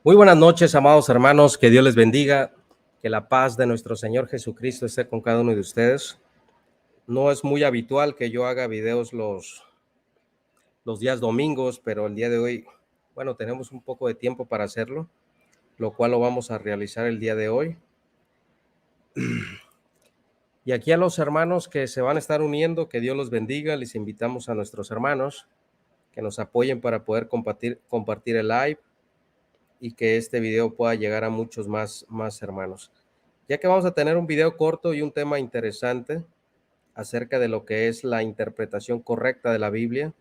Muy buenas noches, amados hermanos, que Dios les bendiga, que la paz de nuestro Señor Jesucristo esté con cada uno de ustedes. No es muy habitual que yo haga videos los días domingos, pero el día de hoy, bueno, tenemos un poco de tiempo para hacerlo, lo cual lo vamos a realizar el día de hoy. Y aquí a los hermanos que se van a estar uniendo, que Dios los bendiga, les invitamos a nuestros hermanos que nos apoyen para poder compartir el live y que este video pueda llegar a muchos más hermanos. Ya que vamos a tener un video corto y un tema interesante acerca de lo que es la interpretación correcta de la Biblia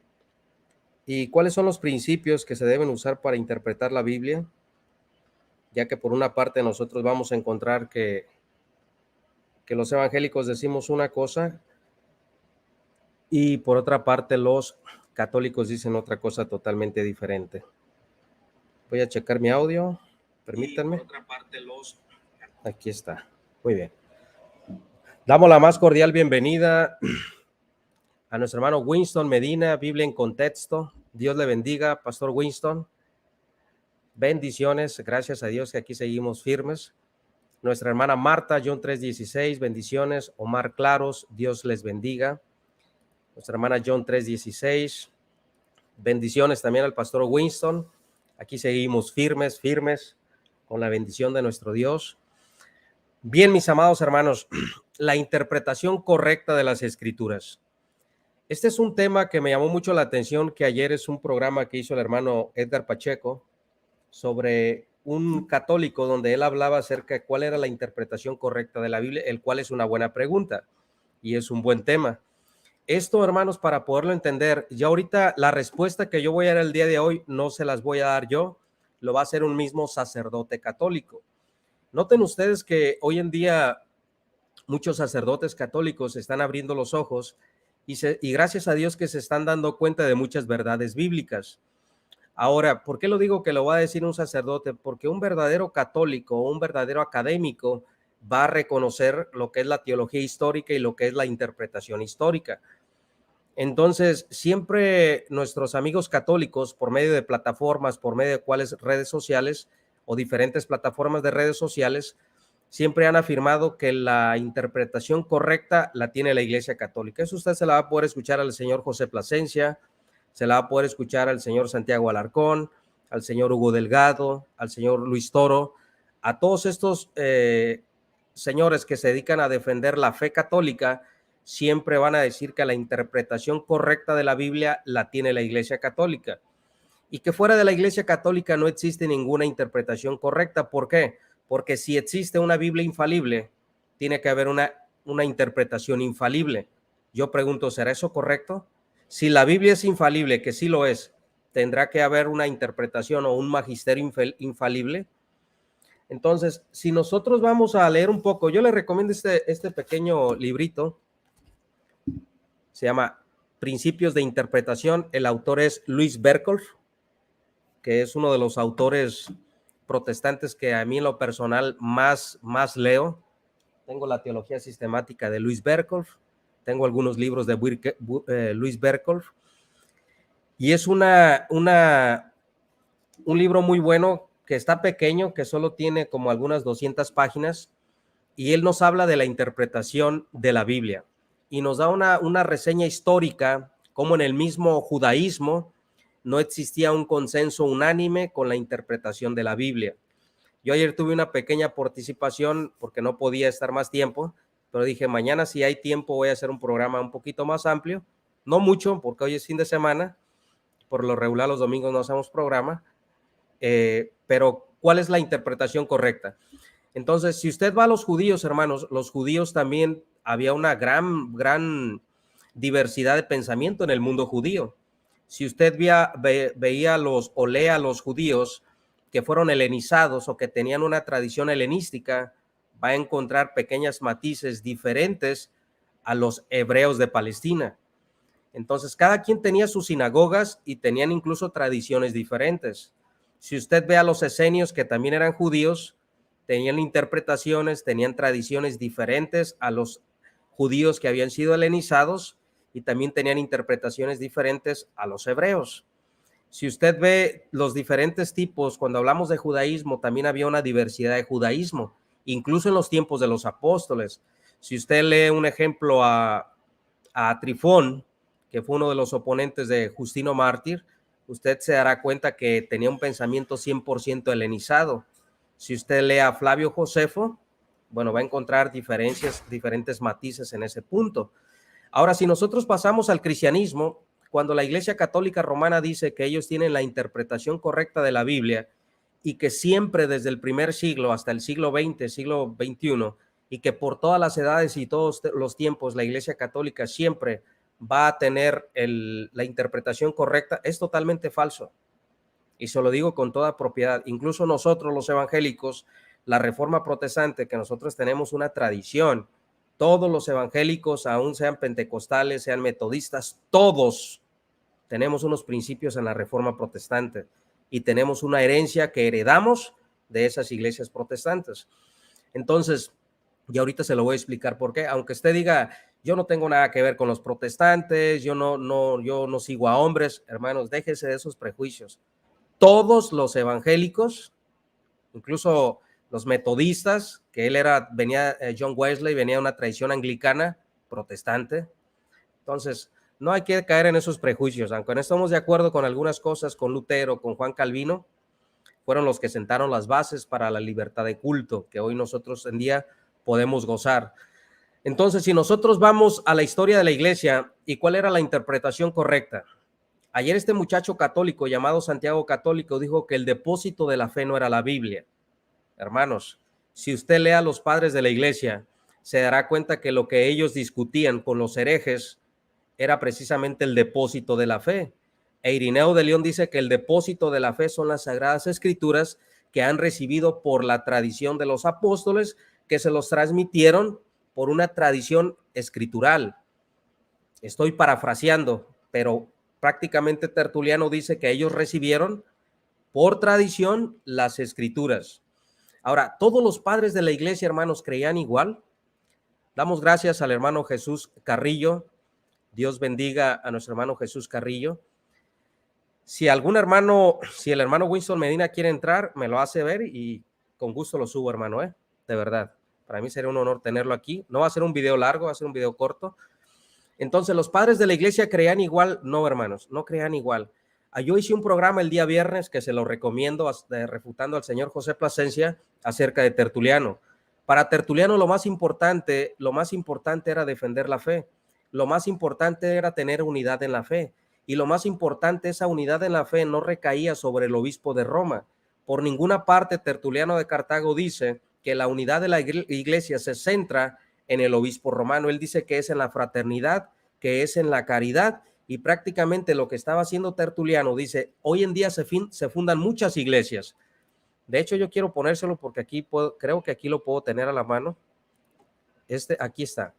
y cuáles son los principios que se deben usar para interpretar la Biblia, ya que por una parte nosotros vamos a encontrar que los evangélicos decimos una cosa y por otra parte los católicos dicen otra cosa totalmente diferente. Voy a checar mi audio, permítanme. Aquí está, muy bien. Damos la más cordial bienvenida a nuestro hermano Winston Medina, Biblia en Contexto. Dios le bendiga, Pastor Winston. Bendiciones, gracias a Dios que aquí seguimos firmes. Nuestra hermana Marta, John 3:16, bendiciones. Omar Claros, Dios les bendiga. Nuestra hermana John 3:16, bendiciones también al Pastor Winston. Aquí seguimos firmes con la bendición de nuestro Dios. Bien, mis amados hermanos, la interpretación correcta de las Escrituras. Este es un tema que me llamó mucho la atención, que ayer es un programa que hizo el hermano Edgar Pacheco sobre un católico donde él hablaba acerca de cuál era la interpretación correcta de la Biblia, el cual es una buena pregunta y es un buen tema. Esto, hermanos, para poderlo entender, ya ahorita la respuesta que yo voy a dar el día de hoy no se las voy a dar yo, lo va a hacer un mismo sacerdote católico. Noten ustedes que hoy en día muchos sacerdotes católicos están abriendo los ojos y gracias a Dios que se están dando cuenta de muchas verdades bíblicas. Ahora, ¿por qué lo digo que lo va a decir un sacerdote? Porque un verdadero católico, un verdadero académico va a reconocer lo que es la teología histórica y lo que es la interpretación histórica. Entonces, siempre nuestros amigos católicos, por medio de plataformas, por medio de cuáles redes sociales o diferentes plataformas de redes sociales, siempre han afirmado que la interpretación correcta la tiene la Iglesia Católica. Eso usted se la va a poder escuchar al señor José Plasencia, se la va a poder escuchar al señor Santiago Alarcón, al señor Hugo Delgado, al señor Luis Toro, a todos estos señores que se dedican a defender la fe católica, siempre van a decir que la interpretación correcta de la Biblia la tiene la Iglesia Católica y que fuera de la Iglesia Católica no existe ninguna interpretación correcta. ¿Por qué? Porque si existe una Biblia infalible, tiene que haber una interpretación infalible. Yo pregunto, ¿será eso correcto? Si la Biblia es infalible, que sí lo es, ¿tendrá que haber una interpretación o un magisterio infalible? Entonces, si nosotros vamos a leer un poco, yo les recomiendo este pequeño librito, se llama Principios de Interpretación, el autor es Louis Berkhof, que es uno de los autores protestantes que a mí en lo personal más leo. Tengo la teología sistemática de Louis Berkhof, tengo algunos libros de Louis Berkhof, y es un libro muy bueno, que está pequeño, que solo tiene como algunas 200 páginas, y él nos habla de la interpretación de la Biblia, y nos da una reseña histórica, como en el mismo judaísmo no existía un consenso unánime con la interpretación de la Biblia. Yo ayer tuve una pequeña participación porque no podía estar más tiempo, pero dije, mañana si hay tiempo voy a hacer un programa un poquito más amplio, no mucho porque hoy es fin de semana, por lo regular los domingos no hacemos programa, pero ¿cuál es la interpretación correcta? Entonces, si usted va a los judíos, hermanos, los judíos también había una gran diversidad de pensamiento en el mundo judío. Si usted veía o lea a los judíos que fueron helenizados o que tenían una tradición helenística, va a encontrar pequeños matices diferentes a los hebreos de Palestina. Entonces, cada quien tenía sus sinagogas y tenían incluso tradiciones diferentes. Si usted ve a los esenios, que también eran judíos, tenían interpretaciones, tenían tradiciones diferentes a los judíos que habían sido helenizados y también tenían interpretaciones diferentes a los hebreos. Si usted ve los diferentes tipos, cuando hablamos de judaísmo, también había una diversidad de judaísmo, incluso en los tiempos de los apóstoles. Si usted lee un ejemplo a Trifón, que fue uno de los oponentes de Justino Mártir, usted se dará cuenta que tenía un pensamiento 100% helenizado. Si usted lee a Flavio Josefo, bueno, va a encontrar diferentes matices en ese punto. Ahora, si nosotros pasamos al cristianismo, cuando la Iglesia Católica Romana dice que ellos tienen la interpretación correcta de la Biblia y que siempre desde el primer siglo hasta el siglo XX, siglo XXI, y que por todas las edades y todos los tiempos la Iglesia Católica siempre va a tener la interpretación correcta, es totalmente falso. Y se lo digo con toda propiedad. Incluso nosotros los evangélicos, la Reforma Protestante, que nosotros tenemos una tradición, todos los evangélicos, aún sean pentecostales, sean metodistas, todos tenemos unos principios en la Reforma Protestante y tenemos una herencia que heredamos de esas iglesias protestantes. Entonces, y ahorita se lo voy a explicar por qué, aunque usted diga, yo no tengo nada que ver con los protestantes, yo no sigo a hombres, hermanos, déjese de esos prejuicios. Todos los evangélicos, incluso los metodistas, que venía John Wesley, venía de una tradición anglicana protestante. Entonces, no hay que caer en esos prejuicios, aunque no estamos de acuerdo con algunas cosas, con Lutero, con Juan Calvino, fueron los que sentaron las bases para la libertad de culto, que hoy nosotros en día podemos gozar. Entonces, si nosotros vamos a la historia de la iglesia y cuál era la interpretación correcta. Ayer este muchacho católico llamado Santiago Católico dijo que el depósito de la fe no era la Biblia. Hermanos, si usted lee a los padres de la iglesia, se dará cuenta que lo que ellos discutían con los herejes era precisamente el depósito de la fe. E Irineo de León dice que el depósito de la fe son las sagradas escrituras que han recibido por la tradición de los apóstoles, que se los transmitieron por una tradición escritural. Estoy parafraseando, pero prácticamente Tertuliano dice que ellos recibieron por tradición las escrituras. Ahora, todos los padres de la iglesia, hermanos, creían igual. Damos gracias al hermano Jesús Carrillo. Dios bendiga a nuestro hermano Jesús Carrillo. Si el hermano Winston Medina quiere entrar, me lo hace ver y con gusto lo subo, hermano, de verdad. Para mí sería un honor tenerlo aquí. No va a ser un video largo, va a ser un video corto. Entonces, ¿los padres de la iglesia creían igual? No, hermanos, no creían igual. Yo hice un programa el día viernes que se lo recomiendo, refutando al señor José Plasencia acerca de Tertuliano. Para Tertuliano lo más importante era defender la fe. Lo más importante era tener unidad en la fe. Y lo más importante, esa unidad en la fe no recaía sobre el obispo de Roma. Por ninguna parte Tertuliano de Cartago dice que la unidad de la iglesia se centra en el obispo romano. Él dice que es en la fraternidad, que es en la caridad, y prácticamente lo que estaba haciendo Tertuliano, dice, hoy en día se fundan muchas iglesias. De hecho, yo quiero ponérselo porque creo que aquí lo puedo tener a la mano. Aquí está.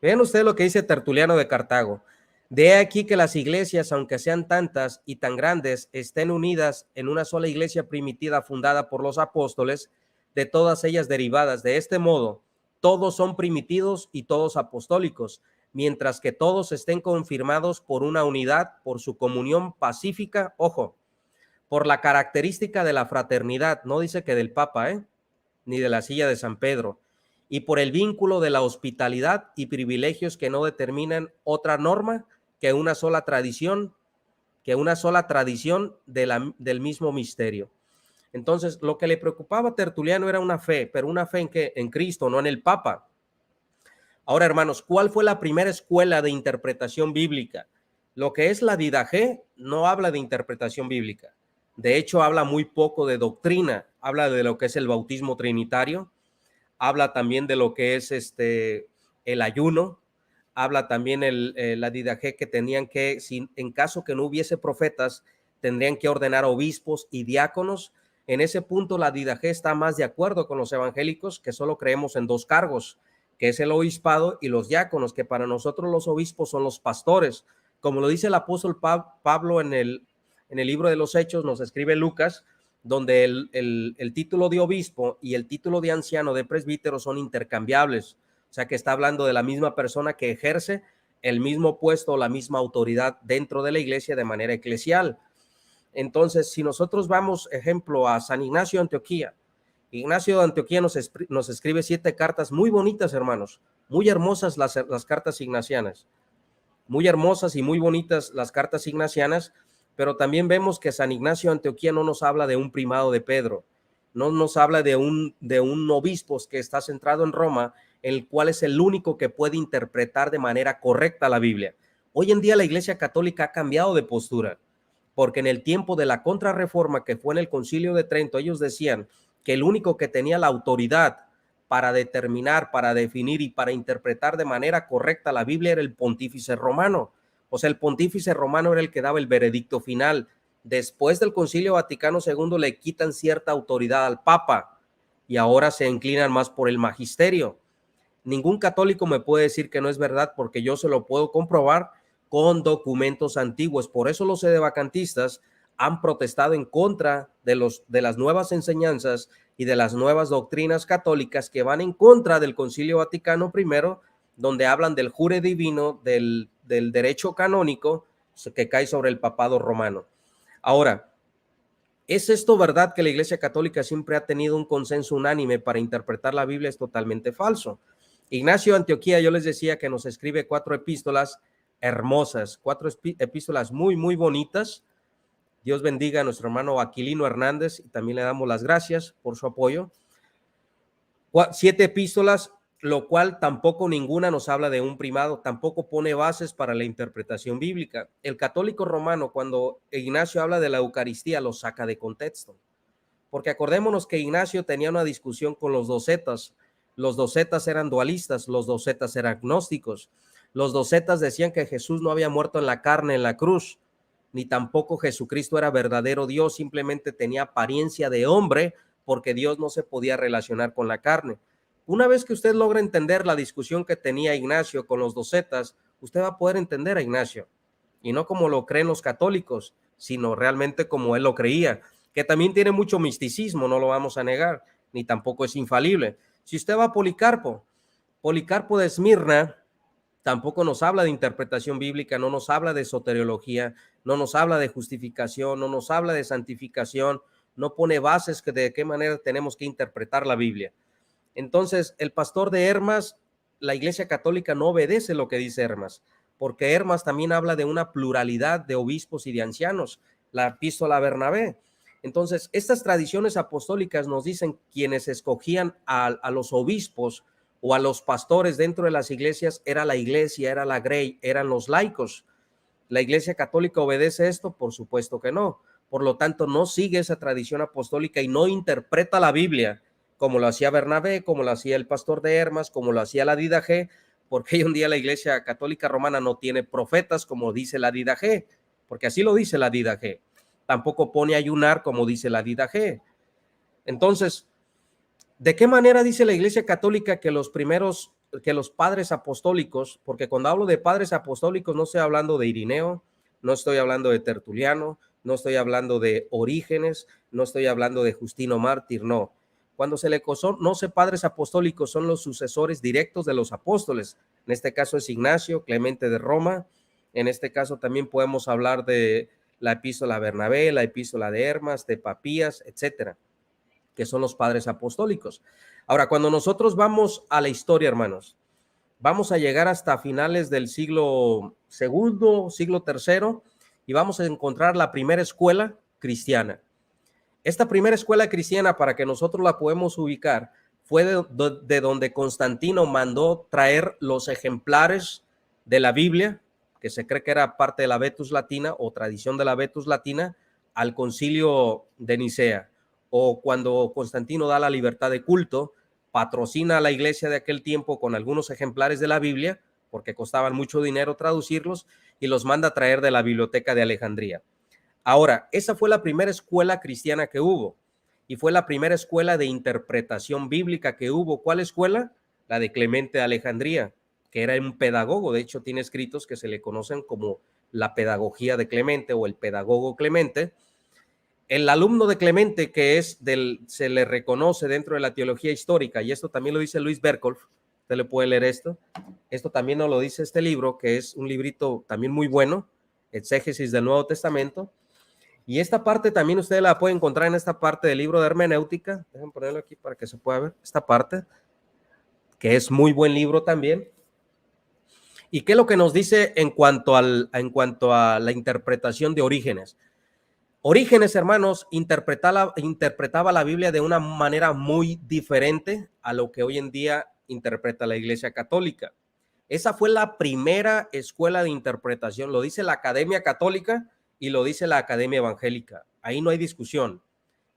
Vean ustedes lo que dice Tertuliano de Cartago. De aquí que las iglesias, aunque sean tantas y tan grandes, estén unidas en una sola iglesia primitiva fundada por los apóstoles, de todas ellas derivadas. De este modo, todos son primitivos y todos apostólicos, mientras que todos estén confirmados por una unidad, por su comunión pacífica, ojo, por la característica de la fraternidad, no dice que del Papa, ni de la silla de San Pedro, y por el vínculo de la hospitalidad y privilegios que no determinan otra norma que una sola tradición, del mismo misterio. Entonces, lo que le preocupaba a Tertuliano era una fe, pero una fe en Cristo, no en el Papa. Ahora, hermanos, ¿cuál fue la primera escuela de interpretación bíblica? Lo que es la Didaché no habla de interpretación bíblica. De hecho, habla muy poco de doctrina. Habla de lo que es el bautismo trinitario. Habla también de lo que es el ayuno. Habla también la Didaché que tenían que, en caso que no hubiese profetas, tendrían que ordenar obispos y diáconos. En ese punto, la Didaché está más de acuerdo con los evangélicos, que solo creemos en dos cargos, que es el obispado y los diáconos, que para nosotros los obispos son los pastores. Como lo dice el apóstol Pablo en el libro de los Hechos, nos escribe Lucas, donde el título de obispo y el título de anciano, de presbítero, son intercambiables. O sea que está hablando de la misma persona que ejerce el mismo puesto o la misma autoridad dentro de la iglesia de manera eclesial. Entonces, si nosotros vamos, ejemplo, a San Ignacio de Antioquía, Ignacio de Antioquía nos escribe 7 cartas muy bonitas, hermanos, muy hermosas las cartas ignacianas, muy hermosas y muy bonitas las cartas ignacianas, pero también vemos que San Ignacio de Antioquía no nos habla de un primado de Pedro, no nos habla de un obispo que está centrado en Roma, el cual es el único que puede interpretar de manera correcta la Biblia. Hoy en día la Iglesia Católica ha cambiado de postura, porque en el tiempo de la contrarreforma, que fue en el Concilio de Trento, ellos decían que el único que tenía la autoridad para determinar, para definir y para interpretar de manera correcta la Biblia era el pontífice romano. O sea, el pontífice romano era el que daba el veredicto final. Después del Concilio Vaticano II le quitan cierta autoridad al Papa y ahora se inclinan más por el magisterio. Ningún católico me puede decir que no es verdad, porque yo se lo puedo comprobar con documentos antiguos. Por eso los sedevacantistas han protestado en contra de las nuevas enseñanzas y de las nuevas doctrinas católicas que van en contra del Concilio Vaticano I, donde hablan del jure divino, del derecho canónico que cae sobre el papado romano. Ahora, ¿es esto verdad que la Iglesia Católica siempre ha tenido un consenso unánime para interpretar la Biblia? Es totalmente falso. Ignacio de Antioquía, yo les decía que nos escribe 4 epístolas hermosas, 4 epístolas muy, muy bonitas. Dios bendiga a nuestro hermano Aquilino Hernández y también le damos las gracias por su apoyo. 7 epístolas, lo cual tampoco ninguna nos habla de un primado, tampoco pone bases para la interpretación bíblica. El católico romano, cuando Ignacio habla de la Eucaristía, lo saca de contexto, porque acordémonos que Ignacio tenía una discusión con los docetas. Los docetas eran dualistas, los docetas eran agnósticos. Los docetas decían que Jesús no había muerto en la carne en la cruz, ni tampoco Jesucristo era verdadero Dios, simplemente tenía apariencia de hombre, porque Dios no se podía relacionar con la carne. Una vez que usted logra entender la discusión que tenía Ignacio con los docetas, usted va a poder entender a Ignacio, y no como lo creen los católicos, sino realmente como él lo creía, que también tiene mucho misticismo, no lo vamos a negar, ni tampoco es infalible. Si usted va a Policarpo de Esmirna, tampoco nos habla de interpretación bíblica, no nos habla de soteriología, no nos habla de justificación, no nos habla de santificación, no pone bases de qué manera tenemos que interpretar la Biblia. Entonces, el pastor de Hermas, la Iglesia Católica no obedece lo que dice Hermas, porque Hermas también habla de una pluralidad de obispos y de ancianos, la epístola a Bernabé. Entonces, estas tradiciones apostólicas nos dicen quienes escogían a los obispos o a los pastores dentro de las iglesias, era la iglesia, era la grey, eran los laicos. ¿La Iglesia Católica obedece esto? Por supuesto que no. Por lo tanto, no sigue esa tradición apostólica y no interpreta la Biblia como lo hacía Bernabé, como lo hacía el pastor de Hermas, como lo hacía la Didache, porque hoy en día la Iglesia Católica Romana no tiene profetas como dice la Didache, porque así lo dice la Didache. Tampoco pone ayunar como dice la Didache. Entonces, ¿de qué manera dice la Iglesia Católica que los padres apostólicos, porque cuando hablo de padres apostólicos no estoy hablando de Irineo, no estoy hablando de Tertuliano, no estoy hablando de Orígenes, no estoy hablando de Justino Mártir, no. Cuando se le conoce padres apostólicos son los sucesores directos de los apóstoles. En este caso es Ignacio, Clemente de Roma. En este caso también podemos hablar de la epístola a Bernabé, la epístola de Hermas, de Papías, etcétera, que son los padres apostólicos. Ahora, cuando nosotros vamos a la historia, hermanos, vamos a llegar hasta finales del siglo II, siglo III, y vamos a encontrar la primera escuela cristiana. Esta primera escuela cristiana, para que nosotros la podemos ubicar, fue de donde Constantino mandó traer los ejemplares de la Biblia, que se cree que era parte de la Vetus Latina o tradición de la Vetus Latina, al concilio de Nicea. O cuando Constantino da la libertad de culto, patrocina a la iglesia de aquel tiempo con algunos ejemplares de la Biblia, porque costaban mucho dinero traducirlos, y los manda a traer de la biblioteca de Alejandría. Ahora, esa fue la primera escuela cristiana que hubo y fue la primera escuela de interpretación bíblica que hubo. ¿Cuál escuela? La de Clemente de Alejandría, que era un pedagogo. De hecho, tiene escritos que se le conocen como la pedagogía de Clemente o el pedagogo Clemente. El alumno de Clemente, se le reconoce dentro de la teología histórica, y esto también lo dice Luis Berkhoff, usted le puede leer esto también nos lo dice este libro, que es un librito también muy bueno, Exégesis del Nuevo Testamento. Y esta parte también ustedes la pueden encontrar en esta parte del libro de hermenéutica. Déjenme ponerlo aquí para que se pueda ver esta parte, que es muy buen libro también. ¿Y qué es lo que nos dice en cuanto a la interpretación de Orígenes? Orígenes, hermanos, interpretaba la Biblia de una manera muy diferente a lo que hoy en día interpreta la Iglesia Católica. Esa fue la primera escuela de interpretación, lo dice la Academia Católica y lo dice la Academia Evangélica. Ahí no hay discusión,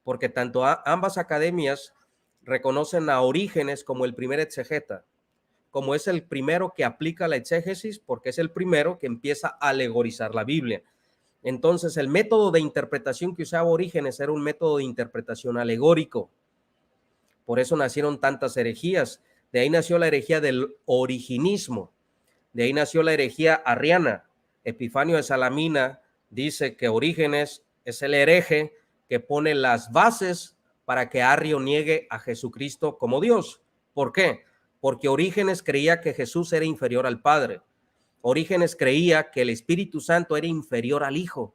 porque tanto ambas academias reconocen a Orígenes como el primer exegeta, como es el primero que aplica la exégesis, porque es el primero que empieza a alegorizar la Biblia. Entonces, el método de interpretación que usaba Orígenes era un método de interpretación alegórico. Por eso nacieron tantas herejías. De ahí nació la herejía del originismo. De ahí nació la herejía arriana. Epifanio de Salamina dice que Orígenes es el hereje que pone las bases para que Arrio niegue a Jesucristo como Dios. ¿Por qué? Porque Orígenes creía que Jesús era inferior al Padre. Orígenes creía que el Espíritu Santo era inferior al Hijo.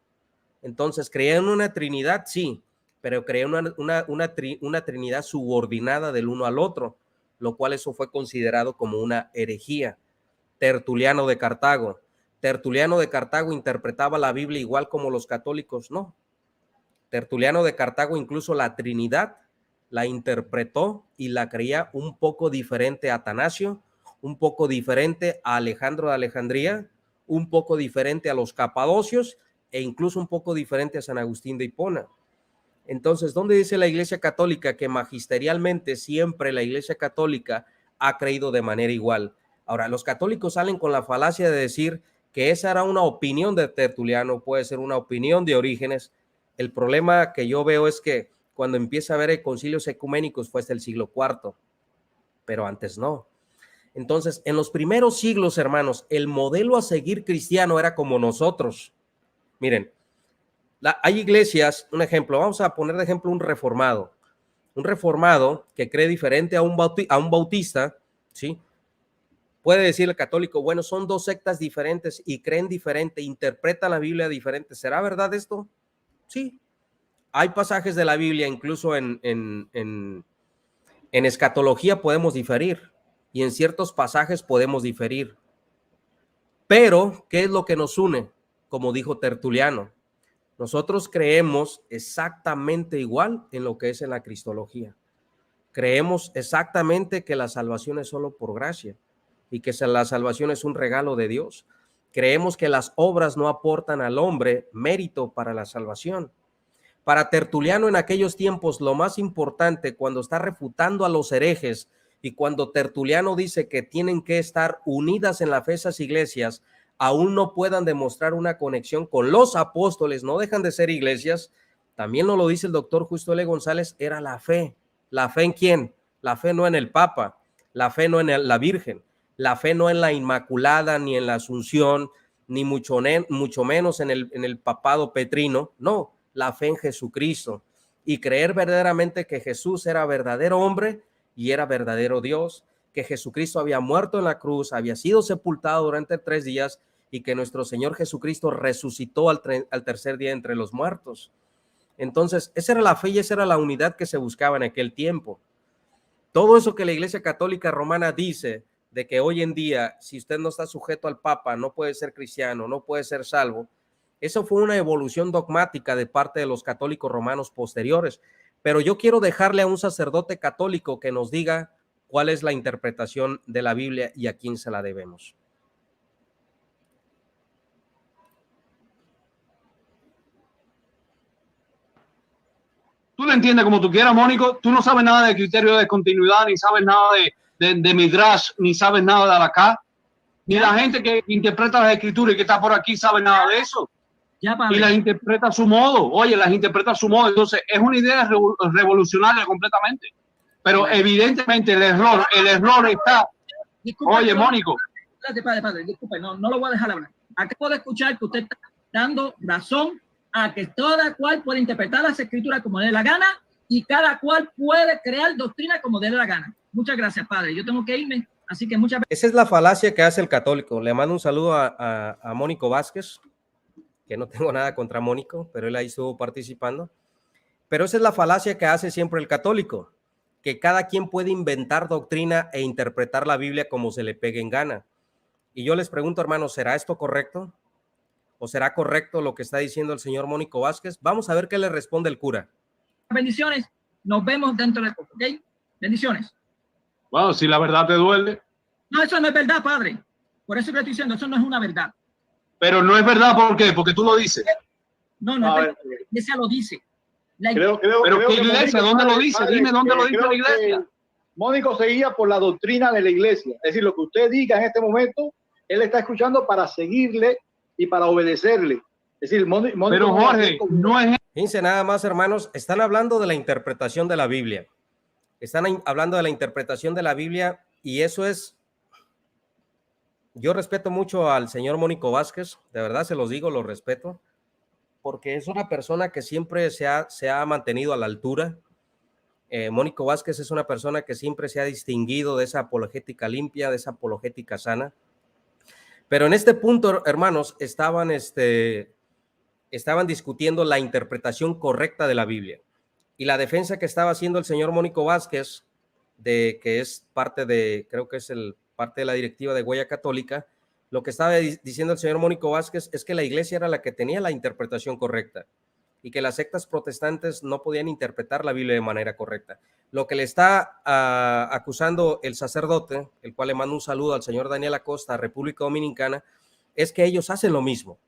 Entonces, creía en una Trinidad, sí, pero creía en una Trinidad subordinada del uno al otro, lo cual eso fue considerado como una herejía. Tertuliano de Cartago. Tertuliano de Cartago interpretaba la Biblia igual como los católicos, no. Tertuliano de Cartago incluso la Trinidad la interpretó y la creía un poco diferente a Atanasio, un poco diferente a Alejandro de Alejandría, un poco diferente a los capadocios e incluso un poco diferente a San Agustín de Hipona. Entonces, ¿dónde dice la Iglesia Católica que magisterialmente siempre la Iglesia Católica ha creído de manera igual? Ahora, los católicos salen con la falacia de decir que esa era una opinión de Tertuliano, puede ser una opinión de Orígenes. El problema que yo veo es que cuando empieza a haber concilios ecuménicos fue hasta el siglo IV, pero antes no. Entonces, en los primeros siglos, hermanos, el modelo a seguir cristiano era como nosotros. Miren, hay iglesias, un ejemplo, vamos a poner de ejemplo un reformado que cree diferente a un bautista, ¿sí? Puede decir el católico, bueno, son dos sectas diferentes y creen diferente, interpretan la Biblia diferente. ¿Será verdad esto? Sí. Hay pasajes de la Biblia, incluso en escatología podemos diferir y en ciertos pasajes podemos diferir. Pero, ¿qué es lo que nos une? Como dijo Tertuliano, nosotros creemos exactamente igual en lo que es en la cristología. Creemos exactamente que la salvación es solo por gracia y que la salvación es un regalo de Dios. Creemos que las obras no aportan al hombre mérito para la salvación. Para Tertuliano en aquellos tiempos, lo más importante cuando está refutando a los herejes y cuando Tertuliano dice que tienen que estar unidas en la fe esas iglesias, aún no puedan demostrar una conexión con los apóstoles, no dejan de ser iglesias. También nos lo dice el doctor Justo L. González, era la fe. ¿La fe en quién? La fe no en el Papa, la fe no en la Virgen, la fe no en la Inmaculada, ni en la Asunción, ni mucho menos en el papado petrino, no, la fe en Jesucristo y creer verdaderamente que Jesús era verdadero hombre y era verdadero Dios, que Jesucristo había muerto en la cruz, había sido sepultado durante 3 días y que nuestro Señor Jesucristo resucitó al tercer día entre los muertos. Entonces, esa era la fe y esa era la unidad que se buscaba en aquel tiempo. Todo eso que la Iglesia Católica Romana dice de que hoy en día, si usted no está sujeto al Papa, no puede ser cristiano, no puede ser salvo, eso fue una evolución dogmática de parte de los católicos romanos posteriores. Pero yo quiero dejarle a un sacerdote católico que nos diga cuál es la interpretación de la Biblia y a quién se la debemos. Tú lo entiendes como tú quieras, Mónico. Tú no sabes nada de criterio de continuidad, ni sabes nada de Midrash, ni sabes nada de Alacá. Ni la gente que interpreta las escrituras y que está por aquí sabe nada de eso. Y las interpreta a su modo. Oye, las interpreta a su modo. Entonces, es una idea revolucionaria completamente. Pero evidentemente el error está... Disculpa, oye, Mónico. Padre, disculpe, no lo voy a dejar hablar. Acabo de escuchar que usted está dando razón a que toda cual puede interpretar las escrituras como dé la gana y cada cual puede crear doctrina como dé la gana. Muchas gracias, padre. Yo tengo que irme, así que muchas veces... Esa es la falacia que hace el católico. Le mando un saludo a Mónico Vázquez. que no tengo nada contra Mónico, pero él ahí estuvo participando. Pero esa es la falacia que hace siempre el católico, que cada quien puede inventar doctrina e interpretar la Biblia como se le pegue en gana. Y yo les pregunto, hermanos, ¿será esto correcto? ¿O será correcto lo que está diciendo el señor Mónico Vázquez? Vamos a ver qué le responde el cura. Bendiciones, nos vemos dentro de poco, ¿ok? Bendiciones. Bueno, si la verdad te duele. No, eso no es verdad, padre. Por eso que estoy diciendo, eso no es una verdad. Pero no es verdad, ¿por qué? Porque tú lo dices. No, no es verdad. La iglesia lo dice. Pero ¿qué iglesia? ¿Dónde lo dice? Dime dónde lo dice la iglesia. Mónico se guía por la doctrina de la iglesia. Es decir, lo que usted diga en este momento, él está escuchando para seguirle y para obedecerle. Es decir, Mónico, pero Jorge, no es... Fíjense nada más, hermanos, están hablando de la interpretación de la Biblia. Están hablando de la interpretación de la Biblia y eso es... Yo respeto mucho al señor Mónico Vázquez, de verdad se los digo, lo respeto, porque es una persona que siempre se ha mantenido a la altura. Mónico Vázquez es una persona que siempre se ha distinguido de esa apologética limpia, de esa apologética sana. Pero en este punto, hermanos, estaban discutiendo la interpretación correcta de la Biblia. Y la defensa que estaba haciendo el señor Mónico Vázquez, que es parte de, creo que es parte de la directiva de Huella Católica, lo que estaba diciendo el señor Mónico Vázquez es que la iglesia era la que tenía la interpretación correcta y que las sectas protestantes no podían interpretar la Biblia de manera correcta. Lo que le está acusando el sacerdote, el cual le mando un saludo al señor Daniel Acosta, República Dominicana, es que ellos hacen lo mismo.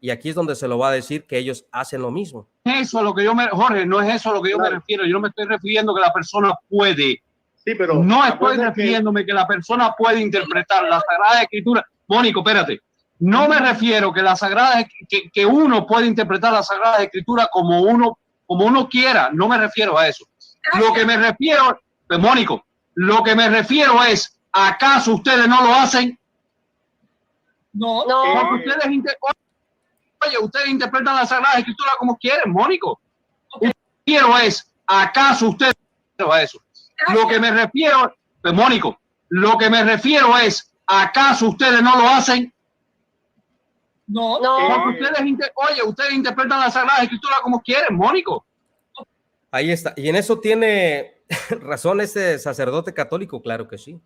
Y aquí es donde se lo va a decir que ellos hacen lo mismo. Eso a lo que yo me... Jorge, no es eso a lo que yo me refiero. Yo no me estoy refiriendo que la persona puede. Sí, pero no estoy refiriéndome que la persona puede interpretar la Sagrada Escritura. Mónico, espérate. No me refiero que la Sagrada, que uno puede interpretar la Sagrada Escritura como uno quiera. No me refiero a eso. Lo que me refiero, Mónico, lo que me refiero es, ¿acaso ustedes no lo hacen? No. Porque ustedes interpretan la Sagrada Escritura como quieren, Mónico. Lo que me refiero es, ¿acaso ustedes no lo hacen? Eso? Lo que me refiero, Mónico, lo que me refiero es, ¿acaso ustedes no lo hacen? No. Porque ustedes interpretan la Sagrada Escritura como quieren, Mónico. Ahí está. Y en eso tiene razón este sacerdote católico, claro que sí.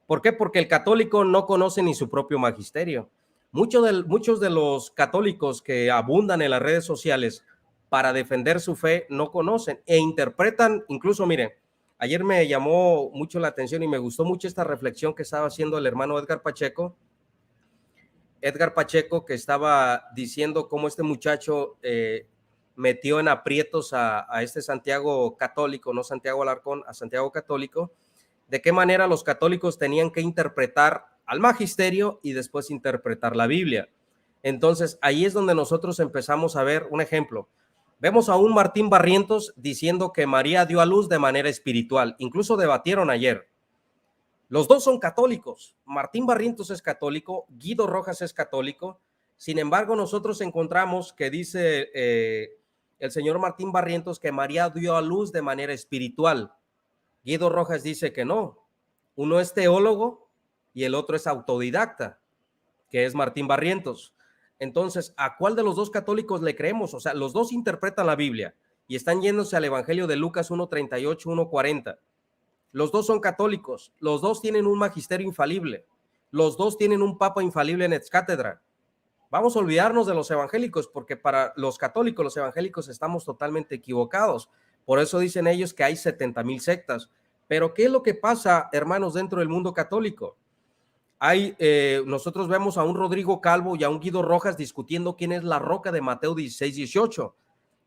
¿Por qué? Porque el católico no conoce ni su propio magisterio. Muchos de los católicos que abundan en las redes sociales para defender su fe no conocen e interpretan, incluso miren, ayer me llamó mucho la atención y me gustó mucho esta reflexión que estaba haciendo el hermano Edgar Pacheco. Edgar Pacheco, que estaba diciendo cómo este muchacho metió en aprietos a este Santiago católico, no Santiago Alarcón, a Santiago católico, de qué manera los católicos tenían que interpretar al magisterio y después interpretar la Biblia. Entonces, ahí es donde nosotros empezamos a ver un ejemplo. Vemos a un Martín Barrientos diciendo que María dio a luz de manera espiritual. Incluso debatieron ayer. Los dos son católicos. Martín Barrientos es católico, Guido Rojas es católico. Sin embargo, nosotros encontramos que dice el señor Martín Barrientos que María dio a luz de manera espiritual. Guido Rojas dice que no. Uno es teólogo y el otro es autodidacta, que es Martín Barrientos. Entonces, ¿a cuál de los dos católicos le creemos? O sea, los dos interpretan la Biblia y están yéndose al Evangelio de Lucas 1:38, 1:40. Los dos son católicos, los dos tienen un magisterio infalible, los dos tienen un papa infalible en ex cátedra. Vamos a olvidarnos de los evangélicos, porque para los católicos, los evangélicos estamos totalmente equivocados. Por eso dicen ellos que hay 70,000 sectas. Pero ¿qué es lo que pasa, hermanos, dentro del mundo católico? Nosotros vemos a un Rodrigo Calvo y a un Guido Rojas discutiendo quién es la roca de Mateo 16:18.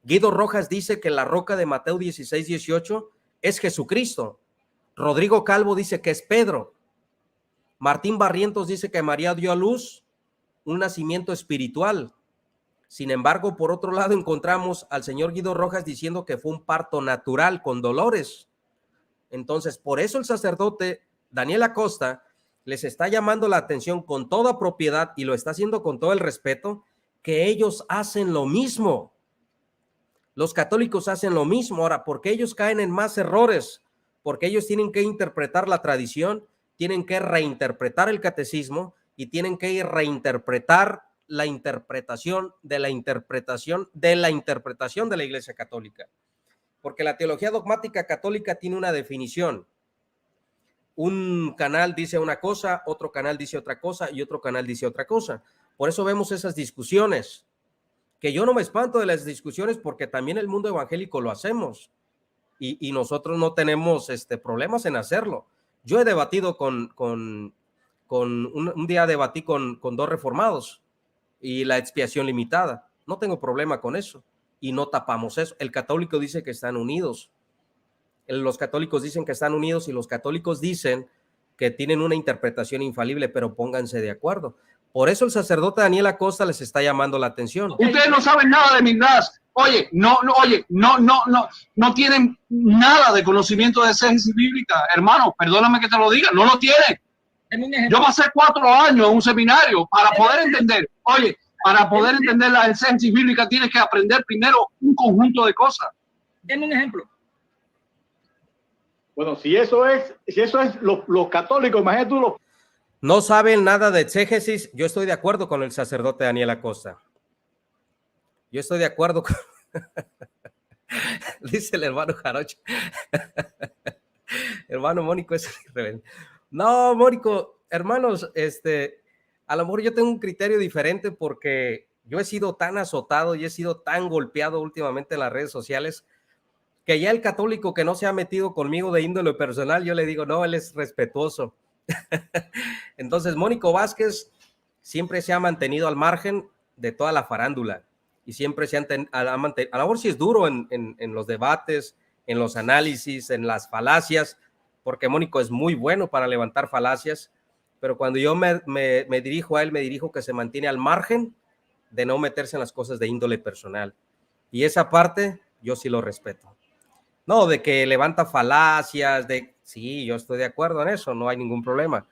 Guido Rojas dice que la roca de Mateo 16:18 es Jesucristo. Rodrigo Calvo dice que es Pedro. Martín Barrientos dice que María dio a luz un nacimiento espiritual. Sin embargo, por otro lado, encontramos al señor Guido Rojas diciendo que fue un parto natural con dolores. Entonces, por eso el sacerdote Daniel Acosta les está llamando la atención con toda propiedad y lo está haciendo con todo el respeto, que ellos hacen lo mismo. Los católicos hacen lo mismo. Ahora, ¿por qué ellos caen en más errores? Porque ellos tienen que interpretar la tradición, tienen que reinterpretar el catecismo y tienen que reinterpretar la interpretación de la interpretación de la interpretación de la Iglesia Católica. Porque la teología dogmática católica tiene una definición. Un canal dice una cosa, otro canal dice otra cosa y otro canal dice otra cosa. Por eso vemos esas discusiones, que yo no me espanto de las discusiones porque también el mundo evangélico lo hacemos y nosotros no tenemos problemas en hacerlo. Yo he debatido un día debatí con 2 reformados y la expiación limitada. No tengo problema con eso y no tapamos eso. El católico dice que están unidos. Los católicos dicen que están unidos y los católicos dicen que tienen una interpretación infalible, pero pónganse de acuerdo. Por eso el sacerdote Daniel Acosta les está llamando la atención. Ustedes no saben nada de Midrash. Oye, no tienen nada de conocimiento de exégesis bíblica, hermano. Perdóname que te lo diga, no lo tienen. Yo pasé 4 años en un seminario para poder entender. Oye, para poder entender la exégesis bíblica tienes que aprender primero un conjunto de cosas. Denme un ejemplo. Bueno, si eso es los católicos, imagínate tú los... No saben nada de exégesis. Yo estoy de acuerdo con el sacerdote Daniel Acosta. Yo estoy de acuerdo con... Dice el hermano Jarocho. Hermano Mónico es rebelde. No, Mónico, hermanos, a lo mejor yo tengo un criterio diferente porque yo he sido tan azotado y he sido tan golpeado últimamente en las redes sociales que ya el católico que no se ha metido conmigo de índole personal, yo le digo, no, él es respetuoso. Entonces, Mónico Vázquez siempre se ha mantenido al margen de toda la farándula y siempre se a lo mejor sí es duro en los debates, en los análisis, en las falacias, porque Mónico es muy bueno para levantar falacias, pero cuando yo me dirijo a él, me dirijo que se mantiene al margen de no meterse en las cosas de índole personal. Y esa parte yo sí lo respeto. No, de que levanta falacias, sí, yo estoy de acuerdo en eso, no hay ningún problema.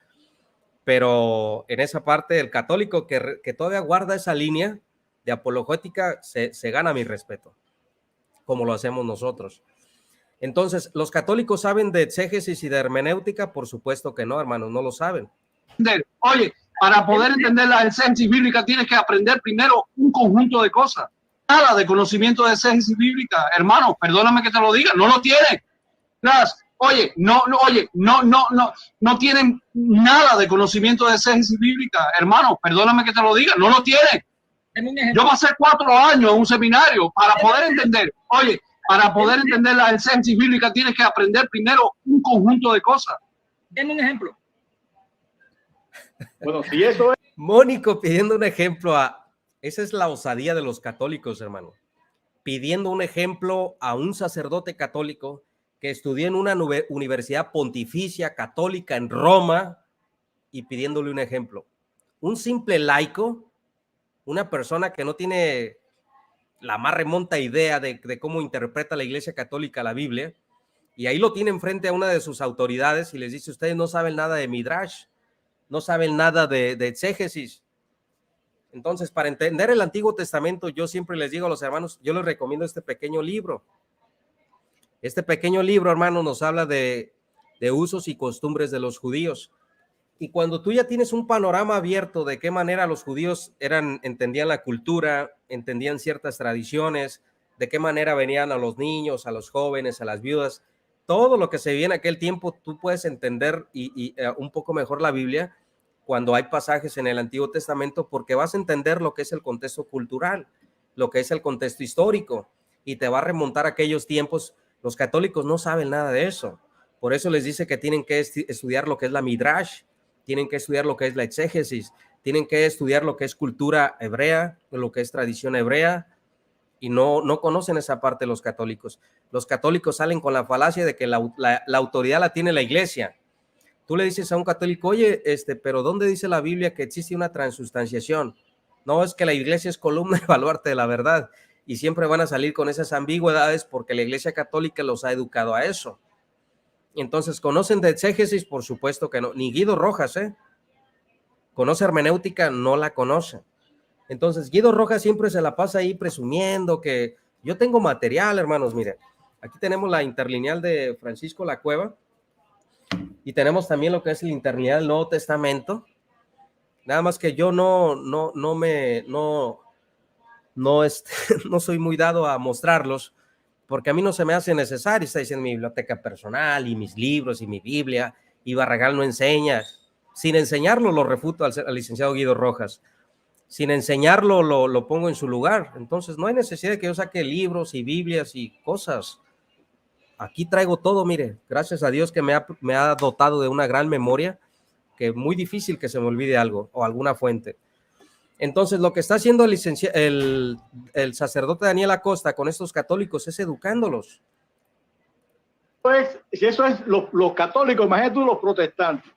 Pero en esa parte, el católico que todavía guarda esa línea de apologética se gana mi respeto, como lo hacemos nosotros. Entonces, ¿los católicos saben de exégesis y de hermenéutica? Por supuesto que no, hermanos, no lo saben. Oye, para poder entender la exégesis bíblica tienes que aprender primero un conjunto de cosas. Nada de conocimiento de exégesis bíblica, hermano, perdóname que te lo diga, no lo tienen. Oye, no tienen nada de conocimiento de exégesis bíblica, hermano, perdóname que te lo diga, no lo tienen. Yo pasé 4 años en un seminario para poder entender. Oye, para poder entender la exégesis bíblica tienes que aprender primero un conjunto de cosas. Denme un ejemplo. Bueno, si eso es... Mónico pidiendo un ejemplo esa es la osadía de los católicos, hermano. Pidiendo un ejemplo a un sacerdote católico que estudió en una universidad pontificia católica en Roma y pidiéndole un ejemplo. Un simple laico, una persona que no tiene la más remota idea de cómo interpreta la Iglesia Católica la Biblia, y ahí lo tienen frente a una de sus autoridades y les dice, ustedes no saben nada de Midrash, no saben nada de exégesis. Entonces, para entender el Antiguo Testamento, yo siempre les digo a los hermanos, yo les recomiendo este pequeño libro. Este pequeño libro, hermano, nos habla de usos y costumbres de los judíos. Y cuando tú ya tienes un panorama abierto de qué manera los judíos entendían la cultura, entendían ciertas tradiciones, de qué manera venían a los niños, a los jóvenes, a las viudas, todo lo que se vivía en aquel tiempo, tú puedes entender un poco mejor la Biblia cuando hay pasajes en el Antiguo Testamento, porque vas a entender lo que es el contexto cultural, lo que es el contexto histórico, y te va a remontar a aquellos tiempos. Los católicos no saben nada de eso. Por eso les dice que tienen que estudiar lo que es la Midrash, tienen que estudiar lo que es la exégesis, tienen que estudiar lo que es cultura hebrea, lo que es tradición hebrea, y no conocen esa parte los católicos. Los católicos salen con la falacia de que la autoridad la tiene la iglesia. Tú le dices a un católico, oye, pero ¿dónde dice la Biblia que existe una transustanciación? No, es que la iglesia es columna y baluarte de la verdad, y siempre van a salir con esas ambigüedades porque la iglesia católica los ha educado a eso. Entonces, ¿conocen de exégesis? Por supuesto que no. Ni Guido Rojas, ¿conoce hermenéutica? No la conoce. Entonces, Guido Rojas siempre se la pasa ahí presumiendo que yo tengo material, hermanos. Miren, aquí tenemos la interlineal de Francisco La Cueva y tenemos también lo que es el interlineal del Nuevo Testamento. Nada más que yo no soy muy dado a mostrarlos, porque a mí no se me hace necesario. Está diciendo mi biblioteca personal y mis libros y mi Biblia, y Barragán no enseña. Sin enseñarlo lo refuto al licenciado Guido Rojas. Sin enseñarlo lo pongo en su lugar. Entonces no hay necesidad de que yo saque libros y Biblias y cosas. Aquí traigo todo, mire, gracias a Dios que me ha dotado de una gran memoria, que es muy difícil que se me olvide algo o alguna fuente. Entonces, lo que está haciendo el sacerdote Daniel Acosta con estos católicos es educándolos. Pues, si eso es los católicos, imagínate tú los protestantes.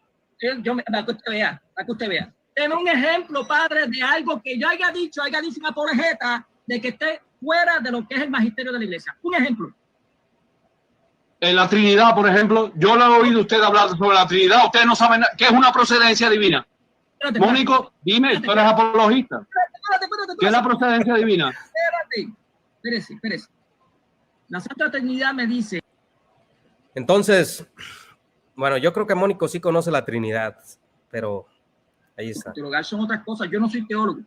Para que usted vea. Deme un ejemplo, padre, de algo que yo haya dicho una apologeta de que esté fuera de lo que es el magisterio de la iglesia. Un ejemplo. En la Trinidad, por ejemplo, yo lo he oído usted hablar sobre la Trinidad. Ustedes no saben qué es una procedencia divina. Mónico, dime, tú eres apologista. ¿Qué es la procedencia divina? Espérese. La Santa Trinidad me dice. Entonces, bueno, yo creo que Mónico sí conoce la Trinidad, pero ahí está. Teologar son otras cosas. Yo no soy teólogo.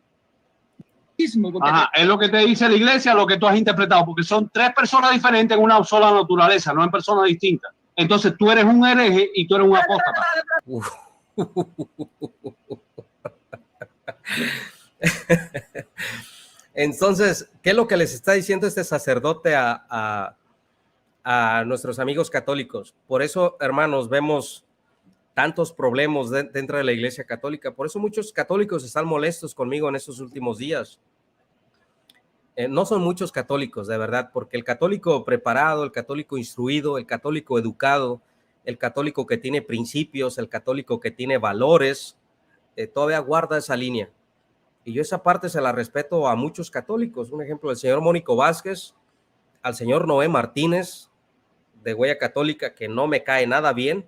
Ajá, es lo que te dice la iglesia, lo que tú has interpretado, porque son tres personas diferentes en una sola naturaleza, no en personas distintas. Entonces tú eres un hereje y tú eres un apóstata. Entonces, ¿qué es lo que les está diciendo este sacerdote a nuestros amigos católicos? Por eso, hermanos, vemos tantos problemas dentro de la Iglesia Católica. Por eso muchos católicos están molestos conmigo en estos últimos días. No son muchos católicos, de verdad, porque el católico preparado, el católico instruido, el católico educado, el católico que tiene principios, el católico que tiene valores, todavía guarda esa línea. Y yo esa parte se la respeto a muchos católicos. Un ejemplo, el señor Mónico Vázquez, al señor Noé Martínez, de Huella Católica, que no me cae nada bien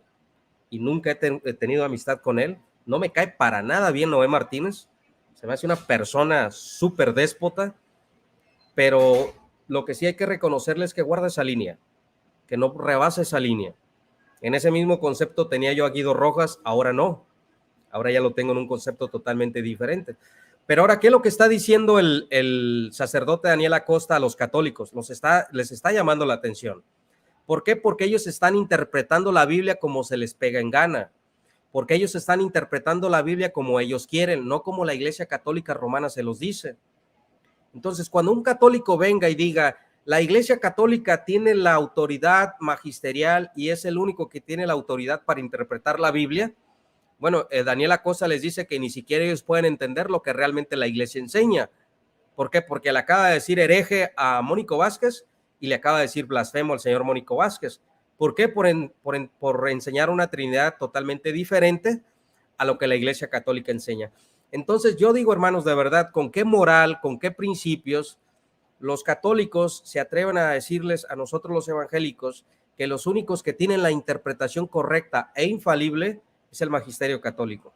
y nunca he tenido amistad con él. No me cae para nada bien Noé Martínez. Se me hace una persona súper déspota, pero lo que sí hay que reconocerle es que guarda esa línea, que no rebasa esa línea. En ese mismo concepto tenía yo a Guido Rojas, ahora no. Ahora ya lo tengo en un concepto totalmente diferente. Pero ahora, ¿qué es lo que está diciendo el sacerdote Daniel Acosta a los católicos? Les está llamando la atención. ¿Por qué? Porque ellos están interpretando la Biblia como se les pega en gana. Porque ellos están interpretando la Biblia como ellos quieren, no como la Iglesia Católica Romana se los dice. Entonces, cuando un católico venga y diga, la Iglesia Católica tiene la autoridad magisterial y es el único que tiene la autoridad para interpretar la Biblia, bueno, Daniel Acosta les dice que ni siquiera ellos pueden entender lo que realmente la Iglesia enseña. ¿Por qué? Porque le acaba de decir hereje a Mónico Vázquez y le acaba de decir blasfemo al señor Mónico Vázquez. ¿Por qué? Por enseñar una Trinidad totalmente diferente a lo que la Iglesia Católica enseña. Entonces yo digo, hermanos, de verdad, ¿con qué moral, con qué principios los católicos se atreven a decirles a nosotros los evangélicos que los únicos que tienen la interpretación correcta e infalible es el magisterio católico?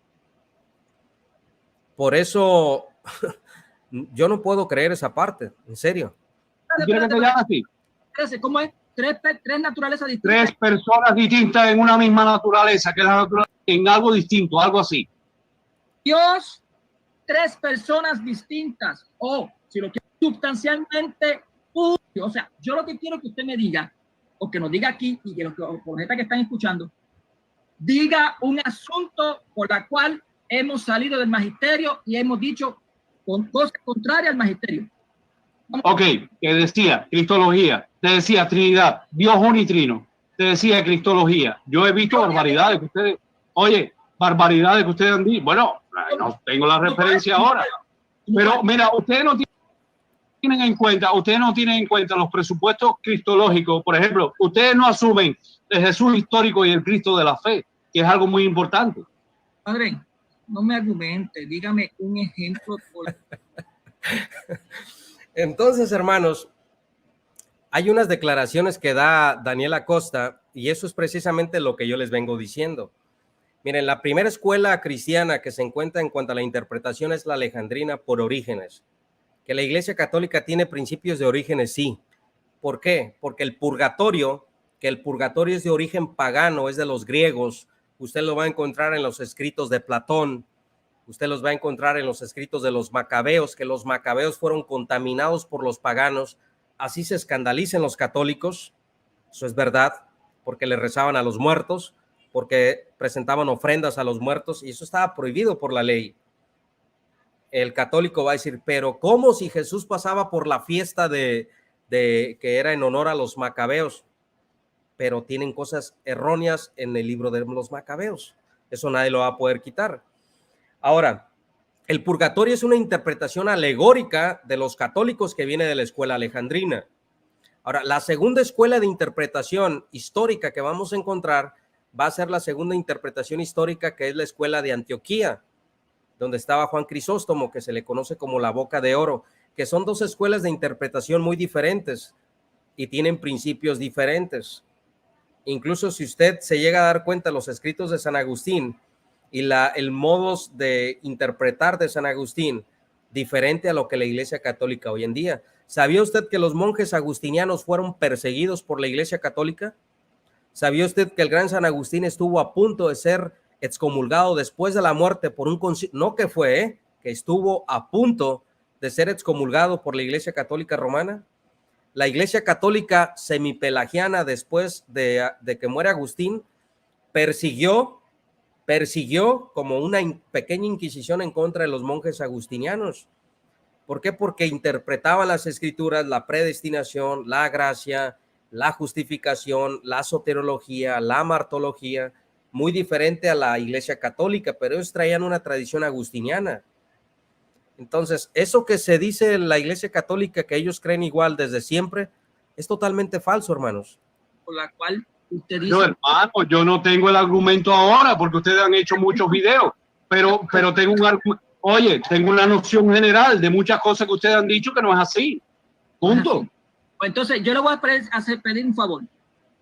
Por eso yo no puedo creer esa parte, en serio. ¿Quieres que te llame así? ¿Cómo es? Tres naturalezas distintas. Tres personas distintas en una misma naturaleza, que es la naturaleza, en algo distinto, algo así. Dios, tres personas distintas, o si lo quiere sustancialmente, o sea, yo lo que quiero que usted me diga, o que nos diga aquí, y que los que están escuchando, diga un asunto por la cual hemos salido del magisterio y hemos dicho con cosas contrarias al magisterio. Ok, te decía Cristología, te decía Trinidad, Dios unitrino, te decía Cristología. Yo he visto barbaridades que ustedes, barbaridades que ustedes han dicho. Bueno, no tengo la referencia ahora, pero mira, ustedes no tienen en cuenta los presupuestos cristológicos. Por ejemplo, ustedes no asumen el Jesús histórico y el Cristo de la fe, que es algo muy importante. Padre, no me argumente, dígame un ejemplo. Entonces, hermanos, hay unas declaraciones que da Daniel Acosta y eso es precisamente lo que yo les vengo diciendo. Miren, la primera escuela cristiana que se encuentra en cuanto a la interpretación es la alejandrina por Orígenes. Que la Iglesia Católica tiene principios de Orígenes, sí. ¿Por qué? Porque el purgatorio es de origen pagano, es de los griegos. Usted lo va a encontrar en los escritos de Platón. Usted los va a encontrar en los escritos de los macabeos, que los macabeos fueron contaminados por los paganos. Así se escandalicen los católicos, eso es verdad, porque le rezaban a los muertos, porque presentaban ofrendas a los muertos, y eso estaba prohibido por la ley. El católico va a decir, pero ¿cómo si Jesús pasaba por la fiesta de que era en honor a los macabeos? Pero tienen cosas erróneas en el libro de los macabeos. Eso nadie lo va a poder quitar. Ahora, el purgatorio es una interpretación alegórica de los católicos que viene de la escuela alejandrina. Ahora, la segunda escuela de interpretación histórica que vamos a encontrar va a ser la segunda interpretación histórica, que es la escuela de Antioquía, donde estaba Juan Crisóstomo, que se le conoce como la Boca de Oro, que son dos escuelas de interpretación muy diferentes y tienen principios diferentes. Incluso si usted se llega a dar cuenta, los escritos de San Agustín y el modus de interpretar de San Agustín, diferente a lo que la Iglesia Católica hoy en día. ¿Sabía usted que los monjes agustinianos fueron perseguidos por la Iglesia Católica? ¿Sabía usted que el gran San Agustín estuvo a punto de ser excomulgado después de la muerte por un concilio? No que fue, que estuvo a punto de ser excomulgado por la Iglesia Católica Romana. La Iglesia Católica semipelagiana, después de que muere Agustín, persiguió como una pequeña inquisición en contra de los monjes agustinianos. ¿Por qué? Porque interpretaban las escrituras, la predestinación, la gracia, la justificación, la soteriología, la martología, muy diferente a la Iglesia Católica, pero ellos traían una tradición agustiniana. Entonces, eso que se dice en la Iglesia Católica, que ellos creen igual desde siempre, es totalmente falso, hermanos. Por la cual usted dice... No, hermano, yo no tengo el argumento ahora, porque ustedes han hecho muchos videos, pero tengo un argumento. Oye, tengo una noción general de muchas cosas que ustedes han dicho que no es así. Punto. Entonces, yo le voy a pedir un favor.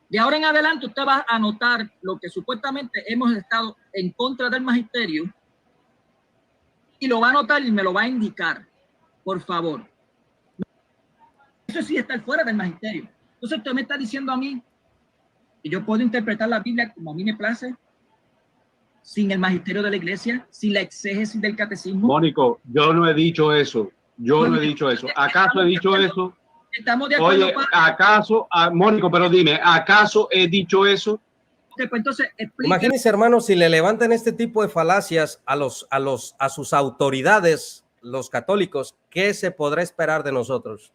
De ahora en adelante, usted va a anotar lo que supuestamente hemos estado en contra del magisterio y lo va a anotar y me lo va a indicar, por favor. Eso sí está fuera del magisterio. Entonces, usted me está diciendo a mí que yo puedo interpretar la Biblia como a mí me place, sin el magisterio de la iglesia, sin la exégesis del catecismo. Mónico, yo no he dicho eso. Yo no he dicho eso. ¿Acaso he dicho eso? Estamos de acuerdo. Oye, ¿acaso, Mónico, pero dime, ¿acaso he dicho eso? Okay, pues entonces, imagínense, hermanos, si le levantan este tipo de falacias a sus autoridades, los católicos, ¿qué se podrá esperar de nosotros?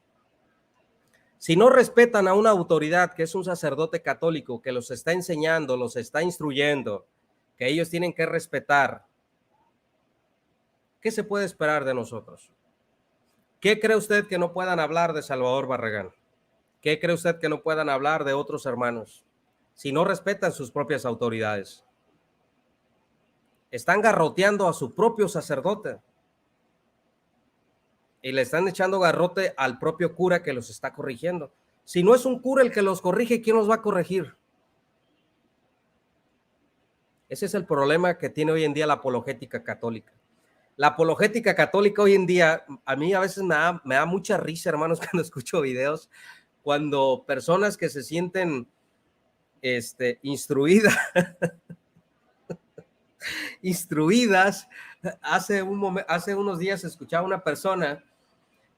Si no respetan a una autoridad que es un sacerdote católico que los está enseñando, los está instruyendo, que ellos tienen que respetar, ¿qué se puede esperar de nosotros? ¿Qué cree usted que no puedan hablar de Salvador Barragán? ¿Qué cree usted que no puedan hablar de otros hermanos si no respetan sus propias autoridades? Están garroteando a su propio sacerdote y le están echando garrote al propio cura que los está corrigiendo. Si no es un cura el que los corrige, ¿quién los va a corregir? Ese es el problema que tiene hoy en día la apologética católica. La apologética católica hoy en día, a mí a veces me da mucha risa, hermanos, cuando escucho videos, cuando personas que se sienten instruidas, hace unos días escuchaba una persona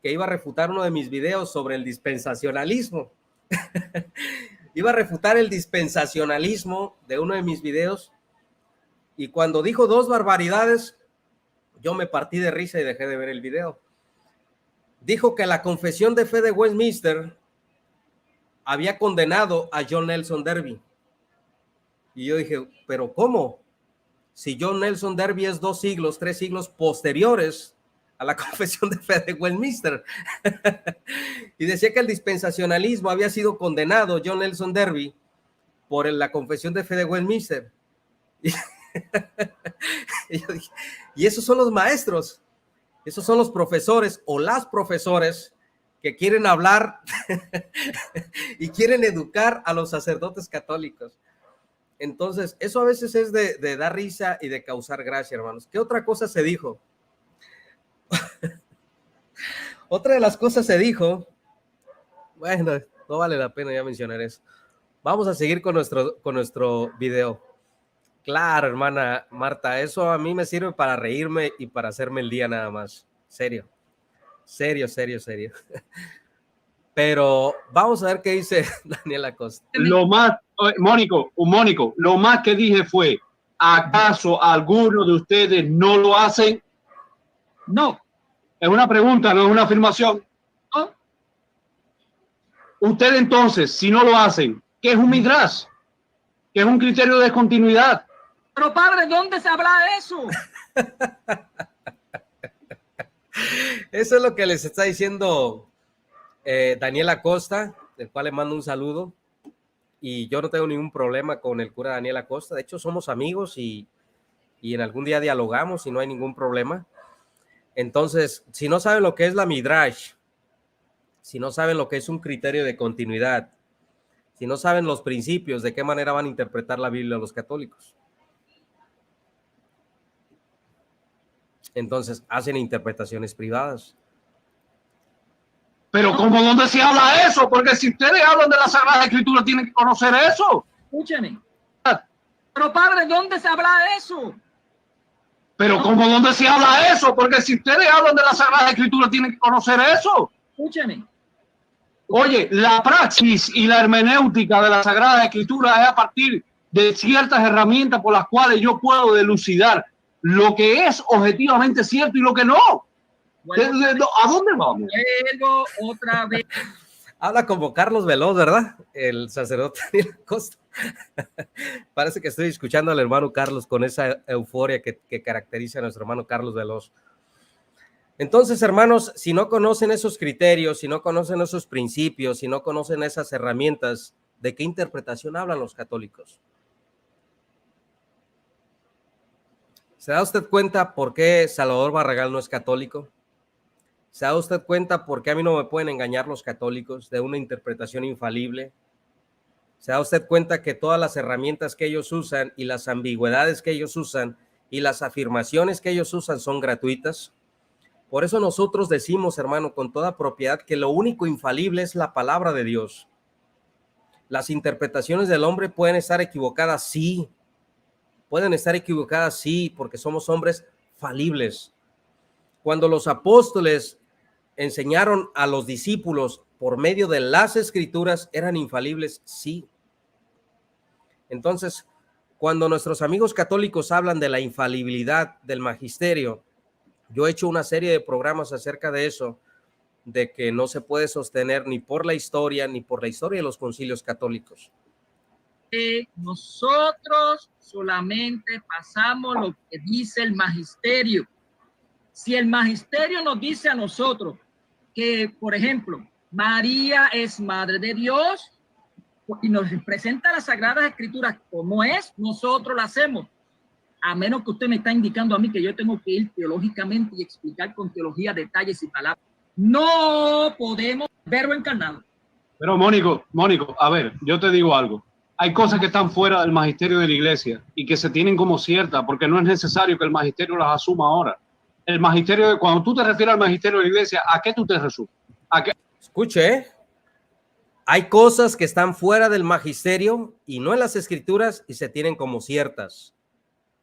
que iba a refutar uno de mis videos sobre el dispensacionalismo. Iba a refutar el dispensacionalismo de uno de mis videos. Y cuando dijo dos barbaridades, yo me partí de risa y dejé de ver el video. Dijo que la Confesión de Fe de Westminster había condenado a John Nelson Darby. Y yo dije, ¿pero cómo? Si John Nelson Darby es 3 siglos posteriores a la Confesión de Fe de Westminster. Y decía que el dispensacionalismo había sido condenado, John Nelson Darby, por la Confesión de Fe de Westminster. Y yo dije, y esos son los maestros, esos son los profesores o las profesores que quieren hablar y quieren educar a los sacerdotes católicos. Entonces, eso a veces es de dar risa y de causar gracia, hermanos. ¿Qué otra cosa se dijo? Otra de las cosas se dijo, bueno, no vale la pena ya mencionar eso. Vamos a seguir con nuestro video. Claro, hermana Marta, eso a mí me sirve para reírme y para hacerme el día nada más. Serio, serio, serio, serio. Pero vamos a ver qué dice Daniela Costa. Lo más, Mónico, lo más que dije fue, ¿acaso alguno de ustedes no lo hacen? No. Es una pregunta, no es una afirmación. No. Ustedes entonces, si no lo hacen, ¿qué es un midrash? ¿Qué es un criterio de continuidad? Pero padre, ¿dónde se habla de eso? Eso es lo que les está diciendo Daniela Costa, del cual le mando un saludo. Y yo no tengo ningún problema con el cura Daniela Costa. De hecho, somos amigos y en algún día dialogamos y no hay ningún problema. Entonces, si no saben lo que es la Midrash, si no saben lo que es un criterio de continuidad, si no saben los principios, de qué manera van a interpretar la Biblia los católicos, entonces hacen interpretaciones privadas. Pero ¿cómo dónde se habla eso? Porque si ustedes hablan de la Sagrada Escritura, tienen que conocer eso. Escúcheme. Pero padre, ¿dónde se habla de eso? Pero ¿cómo dónde se habla eso? Porque si ustedes hablan de la Sagrada Escritura, tienen que conocer eso. Escúcheme. Oye, la praxis y la hermenéutica de la Sagrada Escritura es a partir de ciertas herramientas por las cuales yo puedo delucidar lo que es objetivamente cierto y lo que no. Bueno, ¿A dónde vamos? luego otra vez. Habla como Carlos Veloz, ¿verdad? El sacerdote Daniela Costa. Parece que estoy escuchando al hermano Carlos con esa euforia que caracteriza a nuestro hermano Carlos Veloz. Entonces, hermanos, si no conocen esos criterios, si no conocen esos principios, si no conocen esas herramientas, ¿de qué interpretación hablan los católicos? ¿Se da usted cuenta por qué Salvador Barragán no es católico? ¿Se da usted cuenta por qué a mí no me pueden engañar los católicos de una interpretación infalible? ¿Se da usted cuenta que todas las herramientas que ellos usan y las ambigüedades que ellos usan y las afirmaciones que ellos usan son gratuitas? Por eso nosotros decimos, hermano, con toda propiedad que lo único infalible es la palabra de Dios. Las interpretaciones del hombre pueden estar equivocadas, sí. Pueden estar equivocadas, sí, porque somos hombres falibles. Cuando los apóstoles enseñaron a los discípulos por medio de las escrituras, ¿eran infalibles? Sí. Entonces, cuando nuestros amigos católicos hablan de la infalibilidad del magisterio, yo he hecho una serie de programas acerca de eso, de que no se puede sostener ni por la historia, ni por la historia de los concilios católicos. Nosotros solamente pasamos lo que dice el magisterio. Si el magisterio nos dice a nosotros que, por ejemplo, María es madre de Dios y nos presenta las Sagradas Escrituras como es, nosotros la hacemos. A menos que usted me está indicando a mí que yo tengo que ir teológicamente y explicar con teología detalles y palabras. No podemos verlo encarnado. Pero Mónico, a ver, yo te digo algo. Hay cosas que están fuera del magisterio de la iglesia y que se tienen como ciertas porque no es necesario que el magisterio las asuma ahora. El magisterio, cuando tú te refieres al magisterio de la iglesia, ¿a qué tú te resumes? ¿A qué? Escuche, hay cosas que están fuera del magisterio y no en las escrituras y se tienen como ciertas.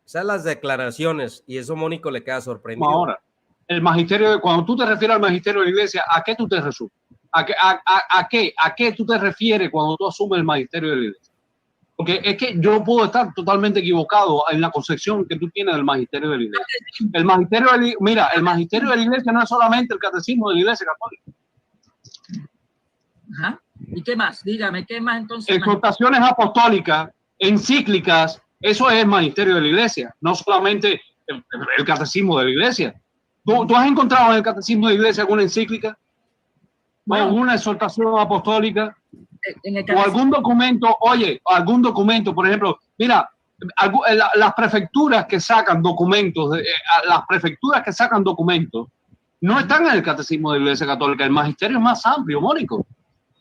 Esas son las declaraciones y eso Mónico le queda sorprendido. Ahora, el magisterio, cuando tú te refieres al magisterio de la iglesia, ¿a qué tú te resumes? ¿A qué tú te refieres cuando tú asumes el magisterio de la iglesia? Porque es que yo puedo estar totalmente equivocado en la concepción que tú tienes del magisterio de la iglesia. El magisterio de la iglesia no es solamente el catecismo de la iglesia católica. Ajá. ¿Y qué más? Dígame, ¿qué más entonces? Exhortaciones apostólicas, encíclicas, eso es el magisterio de la iglesia, no solamente el catecismo de la iglesia. ¿Tú has encontrado en el catecismo de la iglesia alguna encíclica? Bueno, ¿Alguna exhortación apostólica? en O algún documento, por ejemplo, mira, las prefecturas que sacan documentos, no están en el catecismo de la Iglesia Católica. El magisterio es más amplio, Mónico.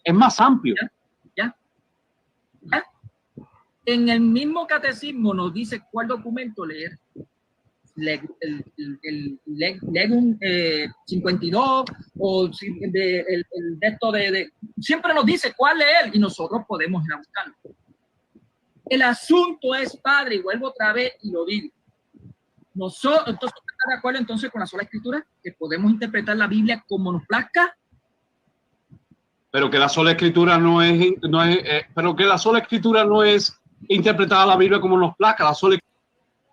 Es más amplio. ¿Ya? En el mismo catecismo nos dice cuál documento leer. El Legum 52 o de esto de siempre nos dice cuál leer y nosotros podemos ir a buscarlo. El asunto es, padre, y vuelvo otra vez y lo digo. Nosotros, entonces, ¿estás de acuerdo entonces con la sola escritura? Que podemos interpretar la Biblia como nos plazca. Pero que la sola escritura no es, pero que la sola escritura no es interpretada la Biblia como nos plazca. La sola.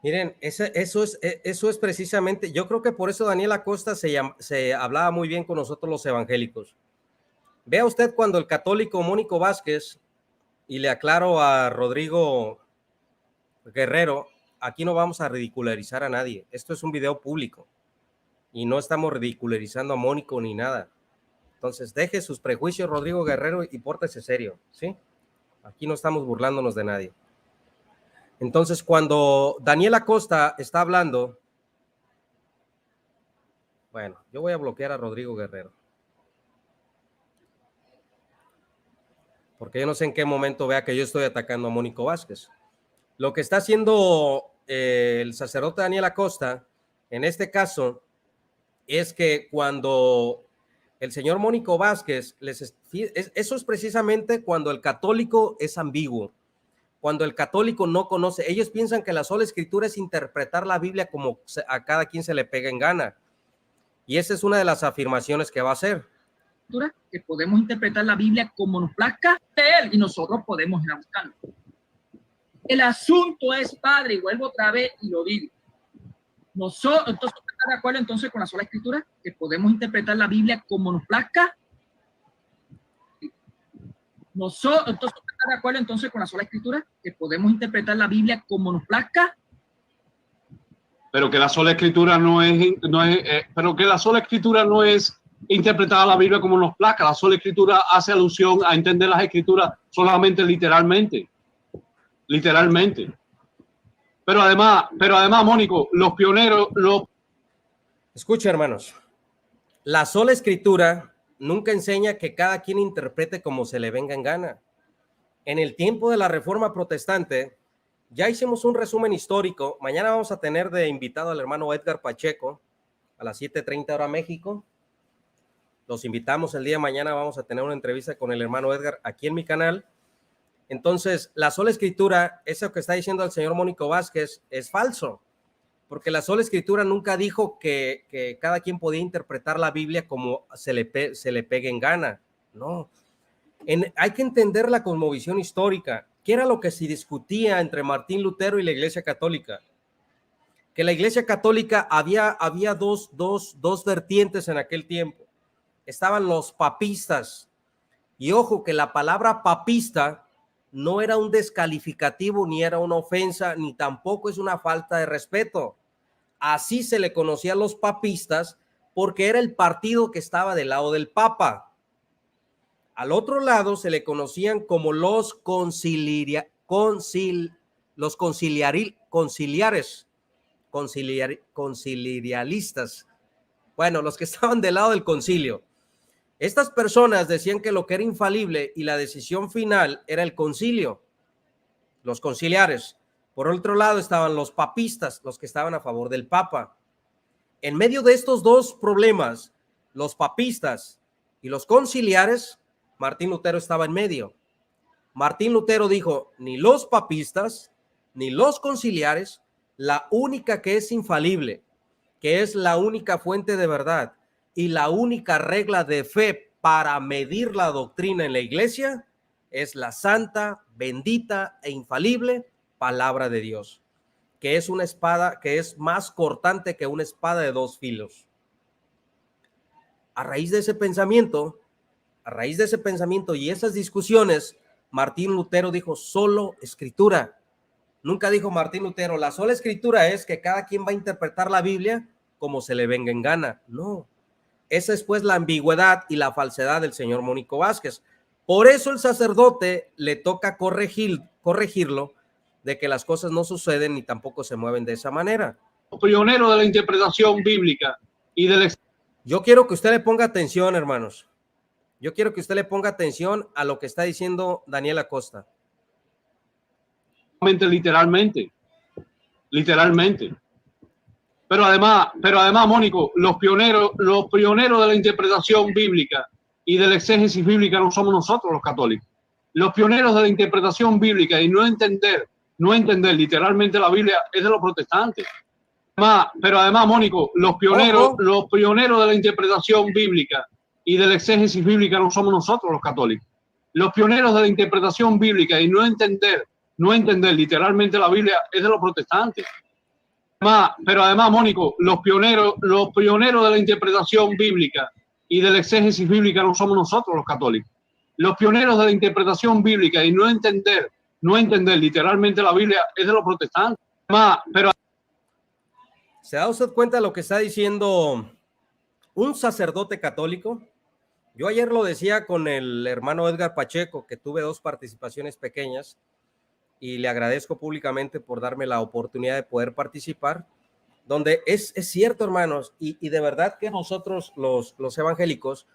Miren, eso es precisamente, yo creo que por eso Daniel Acosta se hablaba muy bien con nosotros los evangélicos. Vea usted cuando el católico Mónico Vázquez, y le aclaro a Rodrigo Guerrero, aquí no vamos a ridicularizar a nadie, esto es un video público y no estamos ridicularizando a Mónico ni nada. Entonces deje sus prejuicios, Rodrigo Guerrero, y pórtese serio, ¿sí? Aquí no estamos burlándonos de nadie. Entonces, cuando Daniel Acosta está hablando, bueno, yo voy a bloquear a Rodrigo Guerrero, porque yo no sé en qué momento vea que yo estoy atacando a Mónico Vázquez. Lo que está haciendo el sacerdote Daniel Acosta, en este caso, es que cuando el señor Mónico Vázquez, eso es precisamente cuando el católico es ambiguo, cuando el católico no conoce. Ellos piensan que la sola escritura es interpretar la Biblia como a cada quien se le pega en gana. Y esa es una de las afirmaciones que va a hacer. Que podemos interpretar la Biblia como nos plazca de él y nosotros podemos ir a buscarlo. El asunto es, padre, y vuelvo otra vez y lo digo. Nosotros, entonces, ¿estás de acuerdo entonces con la sola escritura? Que podemos interpretar la Biblia como nos plazca. Nosotros, entonces, ¿estás de acuerdo entonces con la sola escritura? Que podemos interpretar la Biblia como nos plazca. Pero que la sola escritura pero que la sola escritura no es interpretada la Biblia como nos plazca. La sola escritura hace alusión a entender las escrituras solamente literalmente. Literalmente. Pero además, Mónico, los pioneros, Escucha, hermanos, la sola escritura nunca enseña que cada quien interprete como se le venga en gana. En el tiempo de la Reforma Protestante, ya hicimos un resumen histórico. Mañana vamos a tener de invitado al hermano Edgar Pacheco a las 7:30 hora México. Los invitamos el día de mañana, vamos a tener una entrevista con el hermano Edgar aquí en mi canal. Entonces, la sola escritura, eso que está diciendo el señor Mónico Vázquez, es falso, porque la sola escritura nunca dijo que cada quien podía interpretar la Biblia como se le pegue en gana. No. Hay que entender la cosmovisión histórica. ¿Qué era lo que se discutía entre Martín Lutero y la Iglesia Católica? Que la Iglesia Católica había dos vertientes en aquel tiempo. Estaban los papistas. Y ojo, que la palabra papista no era un descalificativo, ni era una ofensa, ni tampoco es una falta de respeto. Así se le conocía a los papistas porque era el partido que estaba del lado del Papa. Al otro lado se le conocían como los conciliaristas. Bueno, los que estaban del lado del concilio. Estas personas decían que lo que era infalible y la decisión final era el concilio, los conciliares. Por otro lado estaban los papistas, los que estaban a favor del Papa. En medio de estos dos problemas, los papistas y los conciliares, Martín Lutero estaba en medio. Martín Lutero dijo, ni los papistas ni los conciliares, la única que es infalible, que es la única fuente de verdad y la única regla de fe para medir la doctrina en la iglesia es la santa, bendita e infalible palabra de Dios, que es una espada que es más cortante que una espada de dos filos. A raíz de ese pensamiento y esas discusiones, Martín Lutero dijo solo escritura. Nunca dijo Martín Lutero, la sola escritura es que cada quien va a interpretar la Biblia como se le venga en gana. No, esa es pues la ambigüedad y la falsedad del señor Mónico Vázquez. Por eso el sacerdote le toca corregirlo de que las cosas no suceden ni tampoco se mueven de esa manera. Pionero de la interpretación bíblica y del... Yo quiero que usted le ponga atención, hermanos. Yo quiero que usted le ponga atención a lo que está diciendo Daniel Acosta. Literalmente. Pero además, Mónico, los pioneros de la interpretación bíblica y de la exégesis bíblica no somos nosotros los católicos. los pioneros de la interpretación bíblica y no entender literalmente la Biblia es de los protestantes. Pero además, Mónico, los pioneros de la interpretación bíblica y de la exégesis bíblica no somos nosotros los católicos. Los pioneros de la interpretación bíblica y no entender literalmente la Biblia es de los protestantes. Pero además, Mónico, los pioneros de la interpretación bíblica y de la exégesis bíblica no somos nosotros los católicos. Los pioneros de la interpretación bíblica y no entender literalmente la Biblia es de los protestantes. Pero ¿se da usted cuenta de lo que está diciendo un sacerdote católico? Yo ayer lo decía con el hermano Edgar Pacheco, que tuve 2 participaciones pequeñas y le agradezco públicamente por darme la oportunidad de poder participar, donde es cierto, hermanos, y de verdad que nosotros los evangélicos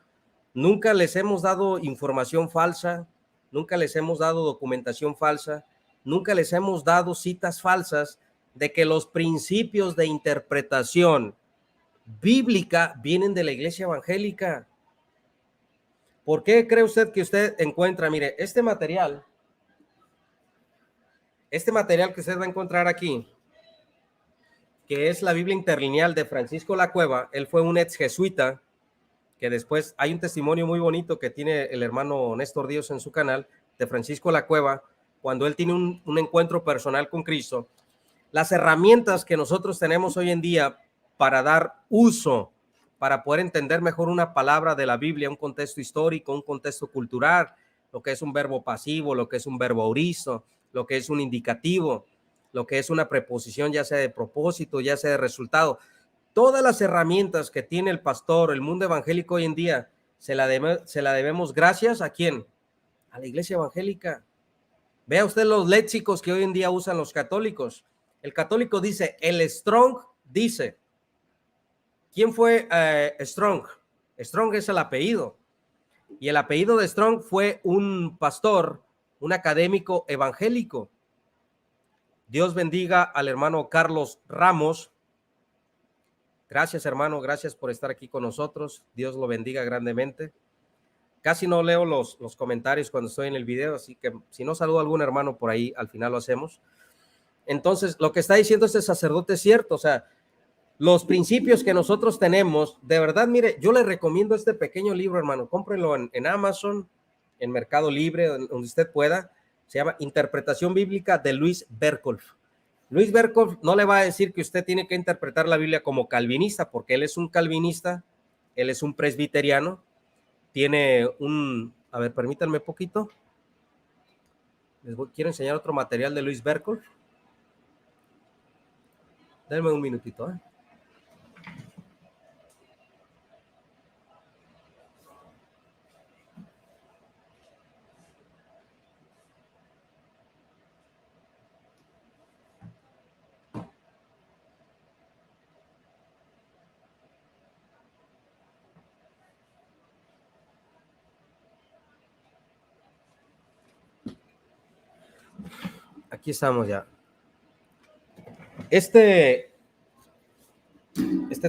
nunca les hemos dado información falsa, nunca les hemos dado documentación falsa, nunca les hemos dado citas falsas de que los principios de interpretación bíblica vienen de la iglesia evangélica. ¿Por qué cree usted que usted encuentra? Mire, este material que usted va a encontrar aquí, que es la Biblia interlineal de Francisco Lacueva, él fue un ex jesuita, que después hay un testimonio muy bonito que tiene el hermano Néstor Díaz en su canal, de Francisco Lacueva, cuando él tiene un encuentro personal con Cristo. Las herramientas que nosotros tenemos hoy en día para dar uso, para poder entender mejor una palabra de la Biblia, un contexto histórico, un contexto cultural, lo que es un verbo pasivo, lo que es un verbo auristo, lo que es un indicativo, lo que es una preposición, ya sea de propósito, ya sea de resultado. Todas las herramientas que tiene el pastor, el mundo evangélico hoy en día, se la debemos gracias a ¿quién? A la iglesia evangélica. Vea usted los léxicos que hoy en día usan los católicos. El católico dice, el Strong dice. ¿Quién fue Strong? Strong es el apellido. Y el apellido de Strong fue un pastor, un académico evangélico. Dios bendiga al hermano Carlos Ramos. Gracias, hermano, gracias por estar aquí con nosotros. Dios lo bendiga grandemente. Casi no leo los comentarios cuando estoy en el video, así que si no saludo a algún hermano por ahí, al final lo hacemos. Entonces, lo que está diciendo este sacerdote es cierto, o sea, los principios que nosotros tenemos, de verdad, mire, yo le recomiendo este pequeño libro, hermano, cómprenlo en Amazon, en Mercado Libre, donde usted pueda. Se llama Interpretación Bíblica de Luis Berkhof. Luis Berkhof no le va a decir que usted tiene que interpretar la Biblia como calvinista, porque él es un calvinista, él es un presbiteriano, tiene a ver, permítanme un poquito. Quiero enseñar otro material de Luis Berkhof. Denme un minutito, Aquí estamos ya. Este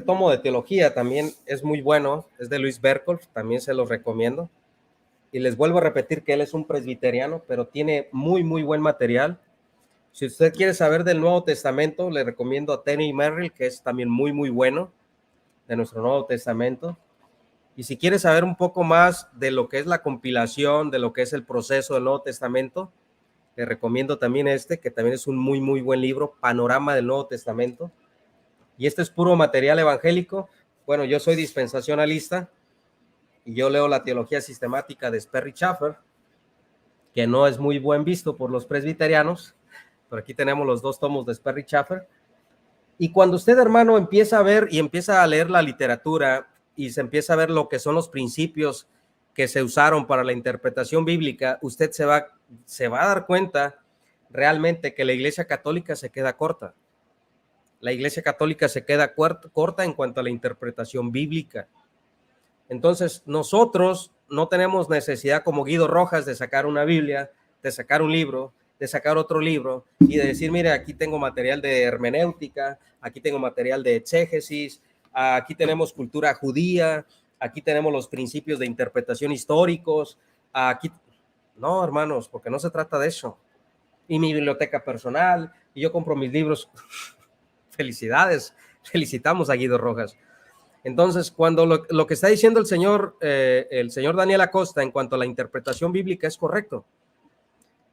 tomo de teología también es muy bueno, es de Luis Berkhof, también se los recomiendo. Y les vuelvo a repetir que él es un presbiteriano, pero tiene muy, muy buen material. Si usted quiere saber del Nuevo Testamento, le recomiendo a Tenny Merrill, que es también muy, muy bueno, de nuestro Nuevo Testamento. Y si quiere saber un poco más de lo que es la compilación, de lo que es el proceso del Nuevo Testamento, le recomiendo también que también es un muy, muy buen libro, Panorama del Nuevo Testamento. Y este es puro material evangélico. Bueno, yo soy dispensacionalista y yo leo la teología sistemática de Sperry Chafer, que no es muy buen visto por los presbiterianos, pero aquí tenemos los 2 tomos de Sperry Chafer. Y cuando usted, hermano, empieza a ver y empieza a leer la literatura y se empieza a ver lo que son los principios que se usaron para la interpretación bíblica, usted se va a dar cuenta realmente que la Iglesia Católica se queda corta. La Iglesia Católica se queda corta en cuanto a la interpretación bíblica. Entonces, nosotros no tenemos necesidad como Guido Rojas de sacar una Biblia, de sacar un libro, de sacar otro libro y de decir, mire, aquí tengo material de hermenéutica, aquí tengo material de exégesis, aquí tenemos cultura judía, aquí tenemos los principios de interpretación históricos, aquí... No, hermanos, porque no se trata de eso. Y mi biblioteca personal, y yo compro mis libros. Felicidades, felicitamos a Guido Rojas. Entonces, cuando lo que está diciendo el señor Daniel Acosta en cuanto a la interpretación bíblica es correcto,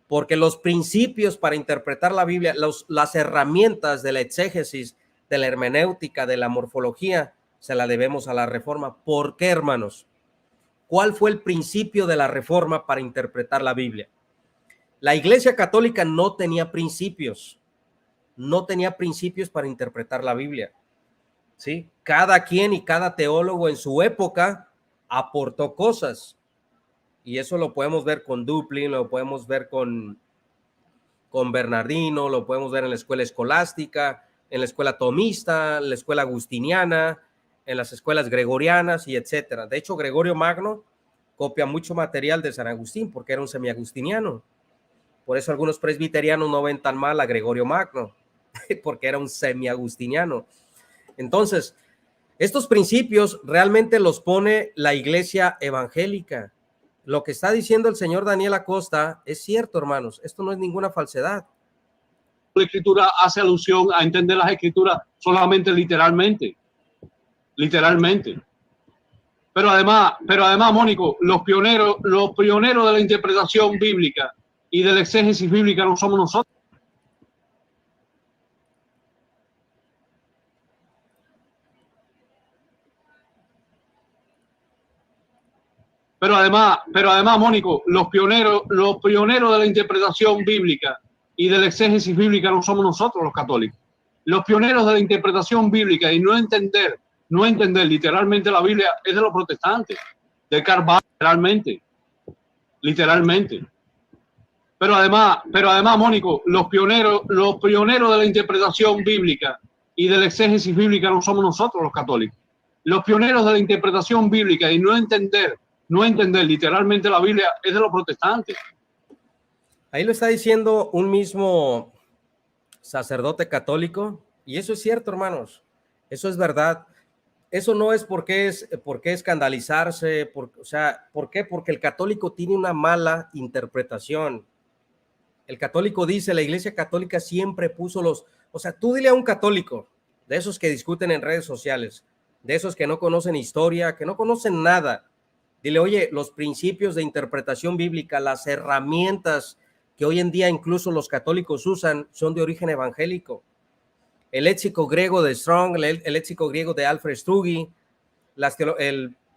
porque los principios para interpretar la Biblia, las herramientas de la exégesis, de la hermenéutica, de la morfología, se la debemos a la Reforma. ¿Por qué, hermanos? ¿Cuál fue el principio de la Reforma para interpretar la Biblia? La Iglesia Católica no tenía principios para interpretar la Biblia. ¿Sí? Cada quien y cada teólogo en su época aportó cosas, y eso lo podemos ver con Duplin, lo podemos ver con Bernardino, lo podemos ver en la escuela escolástica, en la escuela tomista, en la escuela agustiniana, en las escuelas gregorianas y etcétera. De hecho, Gregorio Magno copia mucho material de San Agustín porque era un semiagustiniano. Por eso algunos presbiterianos no ven tan mal a Gregorio Magno, porque era un semiagustiniano. Entonces, estos principios realmente los pone la Iglesia evangélica. Lo que está diciendo el señor Daniel Acosta es cierto, hermanos. Esto no es ninguna falsedad. La Escritura hace alusión a entender las Escrituras solamente literalmente. Pero además, Mónico, los pioneros de la interpretación bíblica y de la exégesis bíblica no somos nosotros. Pero además, Mónico, los pioneros de la interpretación bíblica y de la exégesis bíblica no somos nosotros los católicos. Los pioneros de la interpretación bíblica y no entender literalmente la Biblia es de los protestantes, de Carvalho, literalmente. Pero además, Mónico, los pioneros de la interpretación bíblica y de la exégesis bíblica no somos nosotros los católicos. Los pioneros de la interpretación bíblica y no entender literalmente la Biblia es de los protestantes. Ahí lo está diciendo un mismo sacerdote católico, y eso es cierto, hermanos. Eso es verdad. Eso no es por qué escandalizarse, ¿por qué? Porque el católico tiene una mala interpretación. El católico dice, la Iglesia Católica siempre puso tú dile a un católico, de esos que discuten en redes sociales, de esos que no conocen historia, que no conocen nada, dile, oye, los principios de interpretación bíblica, las herramientas que hoy en día incluso los católicos usan son de origen evangélico. El léxico griego de Strong, el léxico griego de Alfred Struggi,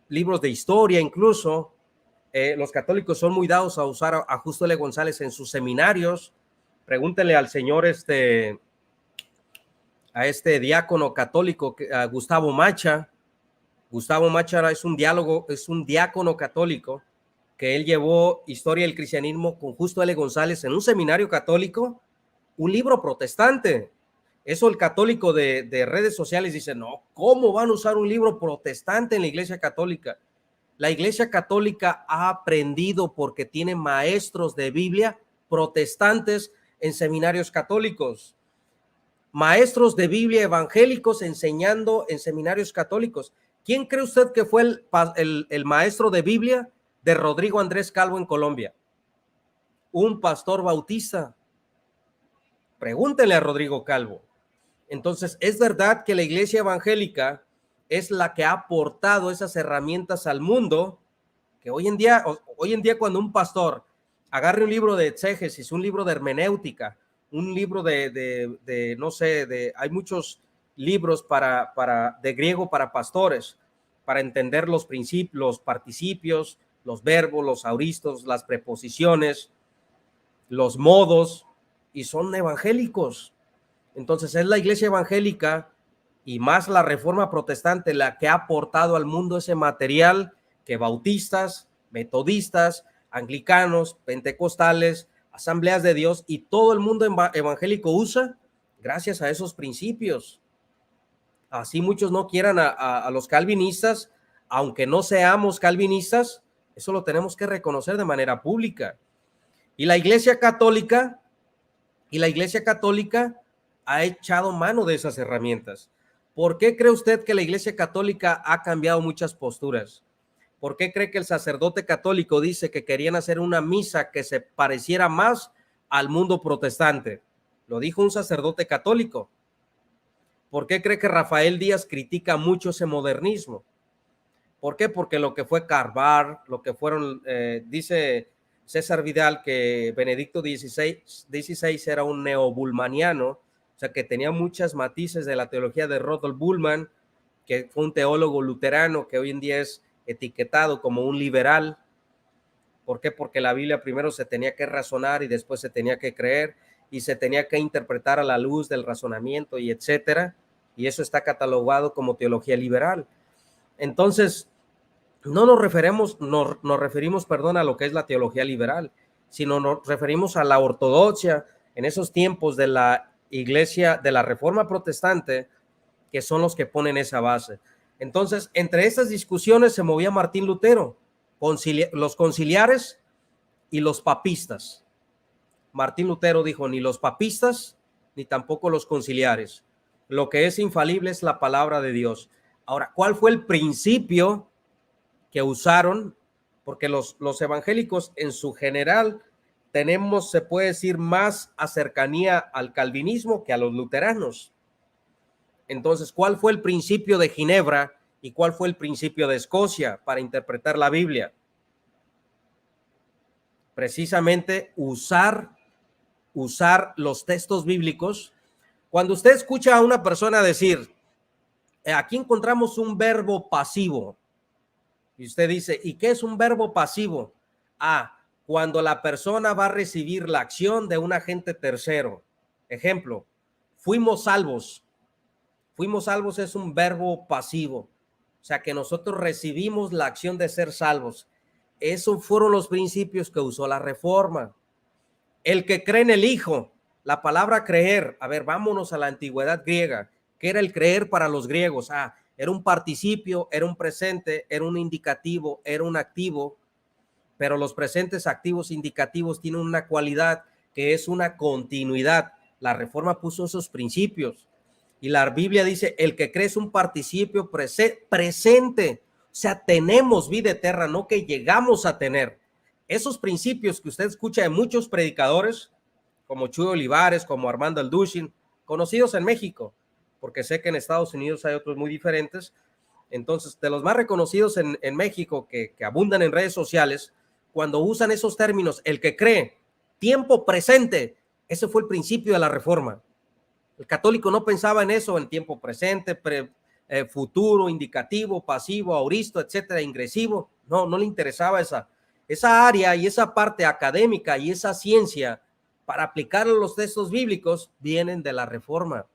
libros de historia incluso, los católicos son muy dados a usar a Justo L. González en sus seminarios. Pregúntenle al señor a este diácono católico, a Gustavo Macha. Gustavo Macha es un diácono católico que él llevó Historia del Cristianismo con Justo L. González en un seminario católico, un libro protestante. Eso el católico de redes sociales dice, no, ¿cómo van a usar un libro protestante en la Iglesia Católica? La Iglesia Católica ha aprendido porque tiene maestros de Biblia protestantes en seminarios católicos, maestros de Biblia evangélicos enseñando en seminarios católicos. ¿Quién cree usted que fue el maestro de Biblia de Rodrigo Andrés Calvo en Colombia? Un pastor bautista. Pregúntenle a Rodrigo Calvo. Entonces, es verdad que la Iglesia evangélica es la que ha aportado esas herramientas al mundo, que hoy en día cuando un pastor agarre un libro de exégesis, un libro de hermenéutica, un libro hay muchos libros de griego para pastores, para entender los principios, los participios, los verbos, los auristos, las preposiciones, los modos, y son evangélicos. Entonces es la Iglesia evangélica y más la Reforma Protestante la que ha aportado al mundo ese material que bautistas, metodistas, anglicanos, pentecostales, asambleas de Dios y todo el mundo evangélico usa gracias a esos principios. Así muchos no quieran a los calvinistas, aunque no seamos calvinistas, eso lo tenemos que reconocer de manera pública. Y la Iglesia Católica ha echado mano de esas herramientas. ¿Por qué cree usted que la Iglesia Católica ha cambiado muchas posturas? ¿Por qué cree que el sacerdote católico dice que querían hacer una misa que se pareciera más al mundo protestante? Lo dijo un sacerdote católico. ¿Por qué cree que Rafael Díaz critica mucho ese modernismo? ¿Por qué? Porque lo que fue Carvar, lo que fueron, dice César Vidal que Benedicto XVI era un neobulmaniano, o sea que tenía muchas matices de la teología de Rudolf Bultmann, que fue un teólogo luterano que hoy en día es etiquetado como un liberal. ¿Por qué? Porque la Biblia primero se tenía que razonar y después se tenía que creer y se tenía que interpretar a la luz del razonamiento y etcétera, y eso está catalogado como teología liberal. Entonces, no nos referimos, a lo que es la teología liberal, sino nos referimos a la ortodoxia en esos tiempos de la iglesia, de la Reforma Protestante, que son los que ponen esa base. Entonces, entre estas discusiones se movía Martín Lutero, los conciliares y los papistas. Martín Lutero dijo, ni los papistas, ni tampoco los conciliares. Lo que es infalible es la palabra de Dios. Ahora, ¿cuál fue el principio que usaron? Porque los evangélicos en su general tenemos, se puede decir, más cercanía al calvinismo que a los luteranos. Entonces, ¿cuál fue el principio de Ginebra y cuál fue el principio de Escocia para interpretar la Biblia? Precisamente usar los textos bíblicos. Cuando usted escucha a una persona decir, aquí encontramos un verbo pasivo, y usted dice, ¿y qué es un verbo pasivo? Cuando la persona va a recibir la acción de un agente tercero. Ejemplo, fuimos salvos. Fuimos salvos es un verbo pasivo, o sea que nosotros recibimos la acción de ser salvos. Esos fueron los principios que usó la Reforma. El que cree en el Hijo, la palabra creer, a ver, vámonos a la antigüedad griega. ¿Qué era el creer para los griegos? Era un participio, era un presente, era un indicativo, era un activo, pero los presentes activos indicativos tienen una cualidad que es una continuidad. La Reforma puso esos principios y la Biblia dice, el que cree es un participio presente, o sea, tenemos vida eterna, no que llegamos a tener. Esos principios que usted escucha de muchos predicadores, como Chuy Olivares, como Armando Alduchin, conocidos en México, porque sé que en Estados Unidos hay otros muy diferentes. Entonces, de los más reconocidos en México que abundan en redes sociales, cuando usan esos términos, el que cree, tiempo presente, ese fue el principio de la Reforma. El católico no pensaba en eso, en tiempo presente, futuro, indicativo, pasivo, auristo, etcétera, ingresivo. No le interesaba esa área y esa parte académica y esa ciencia para aplicar los textos bíblicos vienen de la Reforma.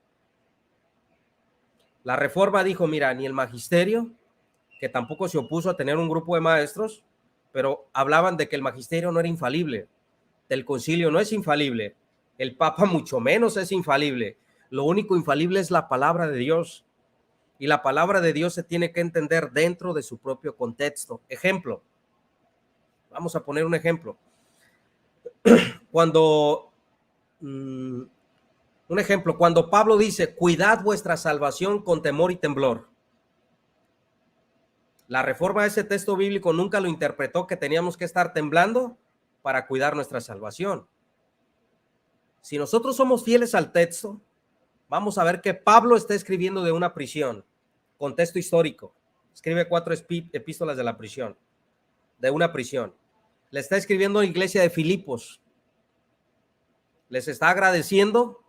La Reforma dijo, mira, ni el magisterio, que tampoco se opuso a tener un grupo de maestros, pero hablaban de que el magisterio no era infalible, el concilio no es infalible, el Papa mucho menos es infalible. Lo único infalible es la palabra de Dios, y la palabra de Dios se tiene que entender dentro de su propio contexto. Ejemplo, vamos a poner un ejemplo. Cuando Pablo dice, cuidad vuestra salvación con temor y temblor. La Reforma de ese texto bíblico nunca lo interpretó que teníamos que estar temblando para cuidar nuestra salvación. Si nosotros somos fieles al texto, vamos a ver que Pablo está escribiendo de una prisión, contexto histórico. Escribe 4 epístolas de la prisión, de una prisión. Le está escribiendo a la iglesia de Filipos. Les está agradeciendo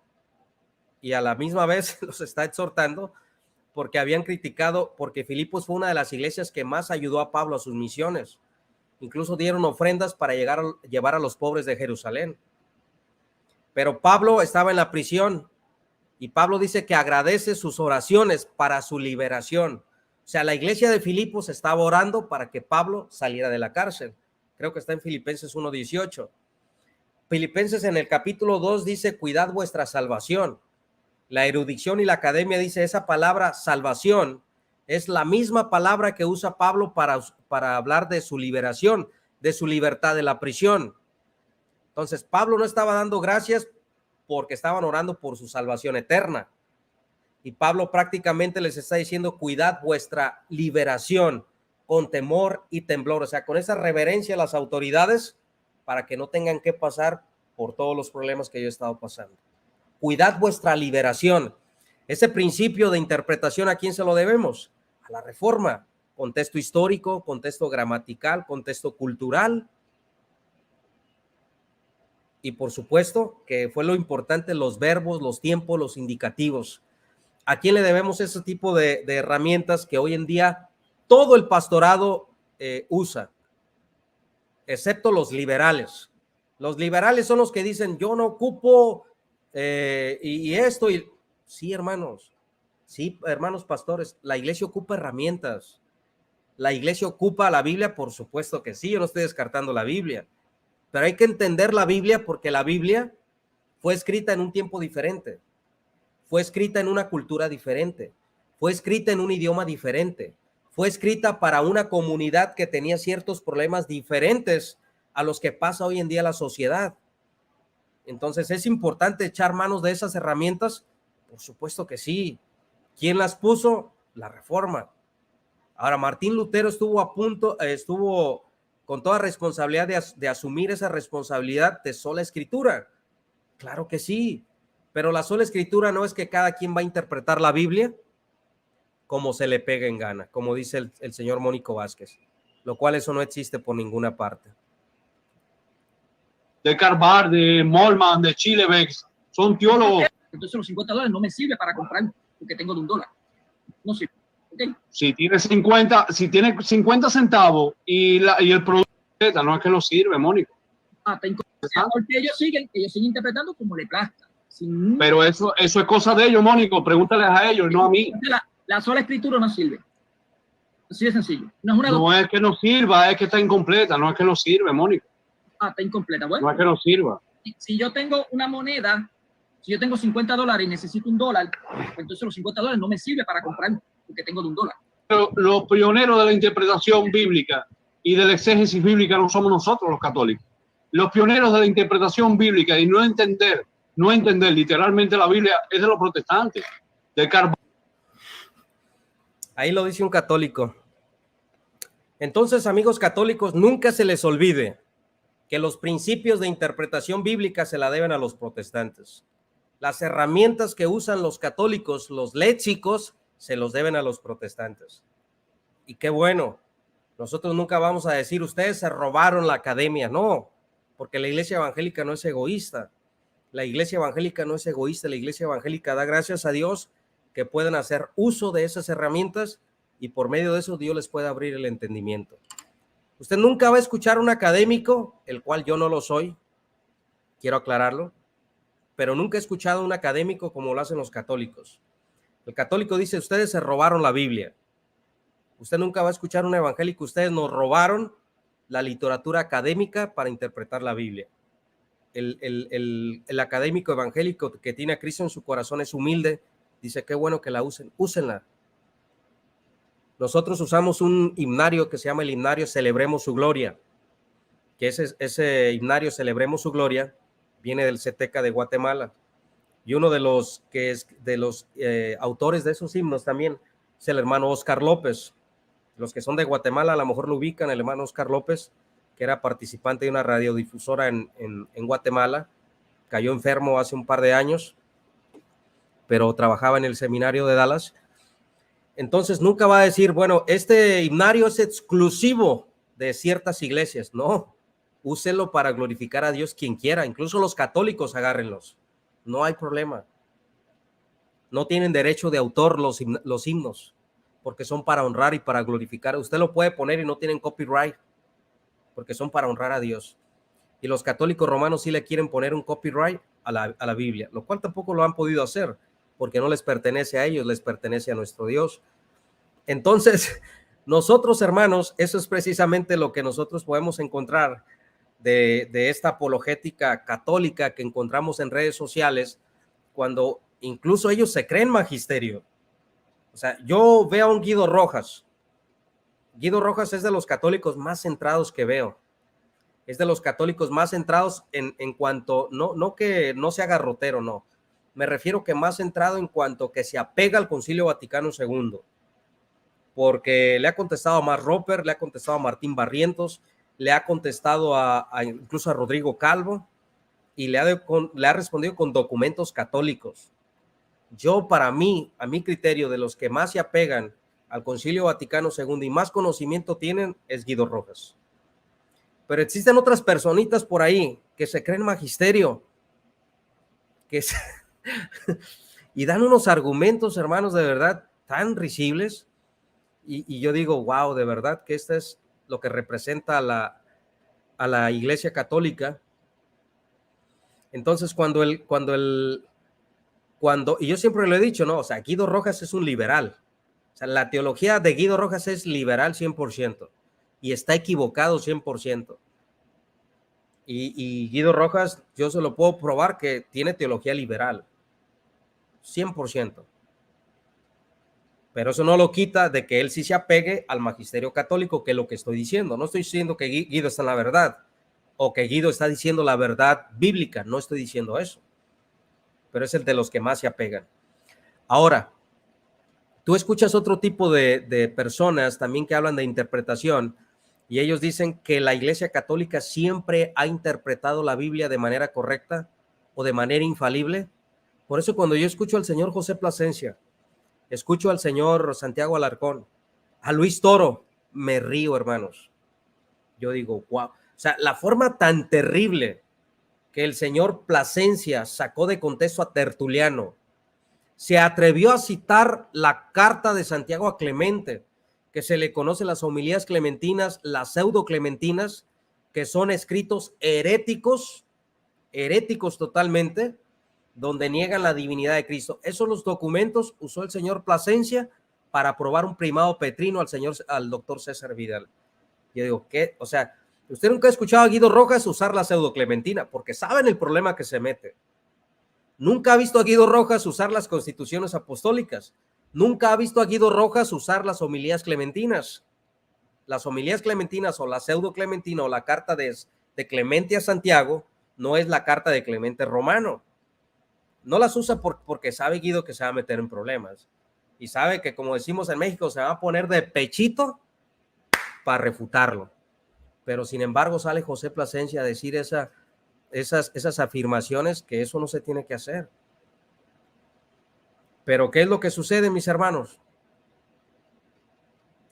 y a la misma vez los está exhortando porque habían criticado, porque Filipos fue una de las iglesias que más ayudó a Pablo a sus misiones. Incluso dieron ofrendas para llevar a los pobres de Jerusalén. Pero Pablo estaba en la prisión y Pablo dice que agradece sus oraciones para su liberación. O sea, la iglesia de Filipos estaba orando para que Pablo saliera de la cárcel. Creo que está en Filipenses 1:18. Filipenses en el capítulo 2 dice, cuidad vuestra salvación. La erudición y la academia dice, esa palabra salvación es la misma palabra que usa Pablo para hablar de su liberación, de su libertad de la prisión. Entonces, Pablo no estaba dando gracias porque estaban orando por su salvación eterna. Y Pablo prácticamente les está diciendo, cuidad vuestra liberación. con temor y temblor, o sea, con esa reverencia a las autoridades para que no tengan que pasar por todos los problemas que yo he estado pasando. Cuidad vuestra liberación. Ese principio de interpretación, ¿a quién se lo debemos? A la Reforma. Contexto histórico, contexto gramatical, contexto cultural. Y por supuesto que fue lo importante, los verbos, los tiempos, los indicativos. ¿A quién le debemos ese tipo de herramientas que hoy en día todo el pastorado usa? Excepto los liberales. Los liberales son los que dicen, yo no ocupo y esto. Sí, hermanos pastores, la iglesia ocupa herramientas. La iglesia ocupa la Biblia, por supuesto que sí, yo no estoy descartando la Biblia, pero hay que entender la Biblia porque la Biblia fue escrita en un tiempo diferente, fue escrita en una cultura diferente, fue escrita en un idioma diferente, fue escrita para una comunidad que tenía ciertos problemas diferentes a los que pasa hoy en día la sociedad. Entonces es importante echar manos de esas herramientas, por supuesto que sí. ¿Quién las puso? La Reforma. Ahora, Martín Lutero estuvo con toda responsabilidad de asumir esa responsabilidad de sola escritura. Claro que sí, pero la sola escritura no es que cada quien va a interpretar la Biblia como se le pegue en gana, como dice el señor Mónico Vázquez, lo cual eso no existe por ninguna parte. De Carbar, de Molman, de Chilebex, son teólogos. Entonces los $50 no me sirve para comprar porque tengo de $1. No sirve. ¿Okay? Si tiene 50 centavos y el producto no es que no sirve, Mónico. Porque ellos siguen interpretando como le plazca. Pero eso es cosa de ellos, Mónico. Pregúntales a ellos, no a mí. La sola escritura no sirve. Así de sencillo. No es que no sirva, es que está incompleta. No es que no sirve, Mónico. Está incompleta. Bueno, no es que no sirva. Si yo tengo una moneda, si yo tengo $50 y necesito $1, entonces los $50 no me sirve para comprar porque tengo de $1. Pero los pioneros de la interpretación bíblica y de la exégesis bíblica no somos nosotros los católicos. Los pioneros de la interpretación bíblica y no entender literalmente la Biblia es de los protestantes, de Carvalho. Ahí lo dice un católico. Entonces, amigos católicos, nunca se les olvide que los principios de interpretación bíblica se la deben a los protestantes. Las herramientas que usan los católicos, los léxicos, se los deben a los protestantes. Y qué bueno, nosotros nunca vamos a decir, ustedes se robaron la academia, no, porque la iglesia evangélica no es egoísta. La iglesia evangélica no es egoísta, la iglesia evangélica da gracias a Dios que pueden hacer uso de esas herramientas y por medio de eso Dios les puede abrir el entendimiento. Usted nunca va a escuchar a un académico, el cual yo no lo soy, quiero aclararlo, pero nunca he escuchado a un académico como lo hacen los católicos. El católico dice, ustedes se robaron la Biblia. Usted nunca va a escuchar a un evangélico, ustedes nos robaron la literatura académica para interpretar la Biblia. El académico evangélico que tiene a Cristo en su corazón es humilde, dice, qué bueno que la usen, úsenla. Nosotros usamos un himnario que se llama el himnario Celebremos su Gloria, que ese himnario Celebremos su Gloria viene del CETECA de Guatemala, y uno de los autores de esos himnos también es el hermano Oscar López. Los que son de Guatemala a lo mejor lo ubican, el hermano Oscar López, que era participante de una radiodifusora en Guatemala, cayó enfermo hace un par de años, pero trabajaba en el seminario de Dallas. Entonces nunca va a decir, bueno, este himnario es exclusivo de ciertas iglesias. No, úselo para glorificar a Dios quien quiera, incluso los católicos agárrenlos, no hay problema. No tienen derecho de autor los himnos, porque son para honrar y para glorificar. Usted lo puede poner y no tienen copyright, porque son para honrar a Dios. Y los católicos romanos sí le quieren poner un copyright a la Biblia, lo cual tampoco lo han podido hacer, porque no les pertenece a ellos, les pertenece a nuestro Dios. Entonces, nosotros, hermanos, eso es precisamente lo que nosotros podemos encontrar de esta apologética católica que encontramos en redes sociales, cuando incluso ellos se creen magisterio. O sea, yo veo a un Guido Rojas. Guido Rojas es de los católicos más centrados que veo. Es de los católicos más centrados en cuanto, no que no sea garrotero, no. Me refiero que más centrado en cuanto que se apega al Concilio Vaticano II. porque le ha contestado a Mark Roper, le ha contestado a Martín Barrientos, le ha contestado incluso a Rodrigo Calvo, y le ha respondido con documentos católicos. Yo, para mí, a mi criterio, de los que más se apegan al Concilio Vaticano II y más conocimiento tienen, es Guido Rojas. Pero existen otras personitas por ahí que se creen magisterio, y dan unos argumentos, hermanos, de verdad, tan risibles, y yo digo, wow, de verdad que esto es lo que representa a la Iglesia Católica. Entonces, y yo siempre lo he dicho, ¿no? O sea, Guido Rojas es un liberal. O sea, la teología de Guido Rojas es liberal 100%, y está equivocado 100%. Y Guido Rojas, yo se lo puedo probar que tiene teología liberal 100%. Pero eso no lo quita de que él sí se apegue al magisterio católico, que es lo que estoy diciendo. No estoy diciendo que Guido está en la verdad o que Guido está diciendo la verdad bíblica. No estoy diciendo eso. Pero es el de los que más se apegan. Ahora, tú escuchas otro tipo de personas también que hablan de interpretación, y ellos dicen que la Iglesia Católica siempre ha interpretado la Biblia de manera correcta o de manera infalible. Por eso cuando yo escucho al señor José Plasencia, escucho al señor Santiago Alarcón, a Luis Toro, me río, hermanos. Yo digo, wow. O sea, la forma tan terrible que el señor Plasencia sacó de contexto a Tertuliano, se atrevió a citar la carta de Santiago a Clemente, que se le conoce las homilías clementinas, las pseudo clementinas, que son escritos heréticos totalmente, donde niegan la divinidad de Cristo. Esos los documentos usó el señor Plasencia para aprobar un primado petrino al doctor César Vidal. Yo digo, ¿qué? O sea, usted nunca ha escuchado a Guido Rojas usar la pseudo clementina, porque saben el problema que se mete. Nunca ha visto a Guido Rojas usar las constituciones apostólicas. Nunca ha visto a Guido Rojas usar las homilías clementinas. Las homilías clementinas o la pseudo clementina o la carta de Clemente a Santiago no es la carta de Clemente Romano. No las usa porque sabe Guido que se va a meter en problemas. Y sabe que, como decimos en México, se va a poner de pechito para refutarlo. Pero sin embargo sale José Plasencia a decir esas afirmaciones, que eso no se tiene que hacer. Pero ¿qué es lo que sucede, mis hermanos?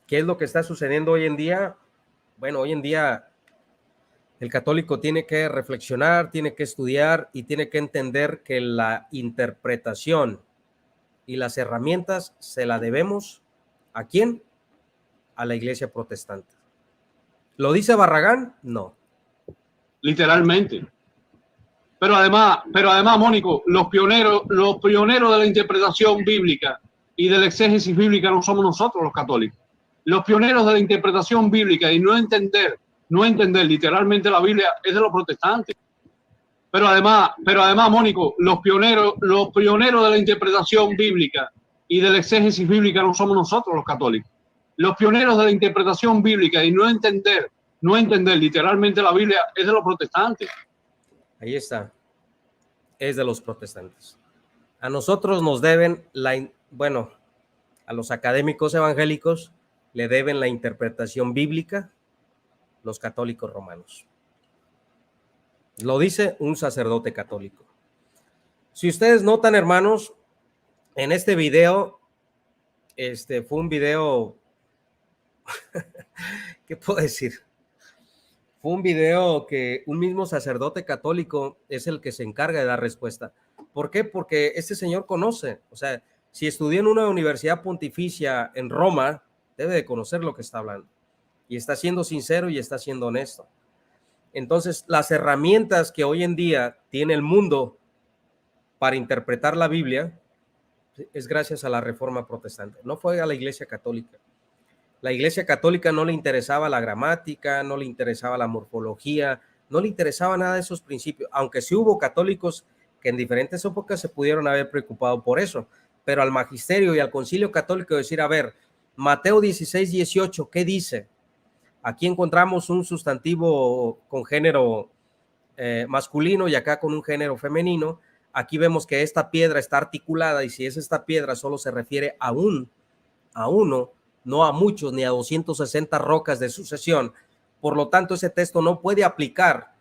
¿Qué es lo que está sucediendo hoy en día? Bueno, hoy en día el católico tiene que reflexionar, tiene que estudiar y tiene que entender que la interpretación y las herramientas se la debemos ¿a quién? A la Iglesia protestante. ¿Lo dice Barragán? No. Literalmente. Pero además, Mónico, los pioneros de la interpretación bíblica y de la exégesis bíblica no somos nosotros los católicos. Los pioneros de la interpretación bíblica y no entender literalmente la Biblia es de los protestantes. Pero además, Mónico, los pioneros de la interpretación bíblica y de la exégesis bíblica no somos nosotros los católicos. Los pioneros de la interpretación bíblica y no entender literalmente la Biblia es de los protestantes. Ahí está. Es de los protestantes. A nosotros nos deben a los académicos evangélicos le deben la interpretación bíblica los católicos romanos. Lo dice un sacerdote católico. Si ustedes notan, hermanos, en este video, fue un video, ¿qué puedo decir? Fue un video que un mismo sacerdote católico es el que se encarga de dar respuesta. ¿Por qué? Porque este señor conoce, o sea, si estudió en una universidad pontificia en Roma, debe de conocer lo que está hablando. Y está siendo sincero y está siendo honesto. Entonces, las herramientas que hoy en día tiene el mundo para interpretar la Biblia es gracias a la Reforma Protestante. No fue a la Iglesia Católica. La Iglesia Católica no le interesaba la gramática, no le interesaba la morfología, no le interesaba nada de esos principios, aunque sí hubo católicos que en diferentes épocas se pudieron haber preocupado por eso, pero al magisterio y al concilio católico decir, a ver, Mateo 16:18, ¿qué dice? Aquí encontramos un sustantivo con género masculino y acá con un género femenino. Aquí vemos que esta piedra está articulada y si es esta piedra solo se refiere a uno, no a muchos ni a 260 rocas de sucesión. Por lo tanto, ese texto no puede aplicar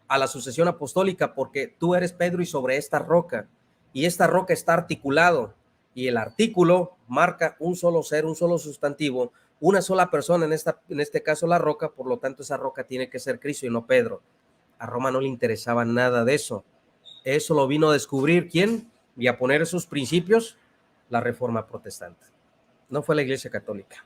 a la sucesión apostólica porque tú eres Pedro y sobre esta roca, y esta roca está articulado, y el artículo marca un solo ser, un solo sustantivo, una sola persona, en este caso la roca. Por lo tanto, esa roca tiene que ser Cristo y no Pedro. A Roma no le interesaba nada de eso. Eso lo vino a descubrir ¿quién? Y a poner esos principios, la Reforma Protestante. No fue la Iglesia Católica.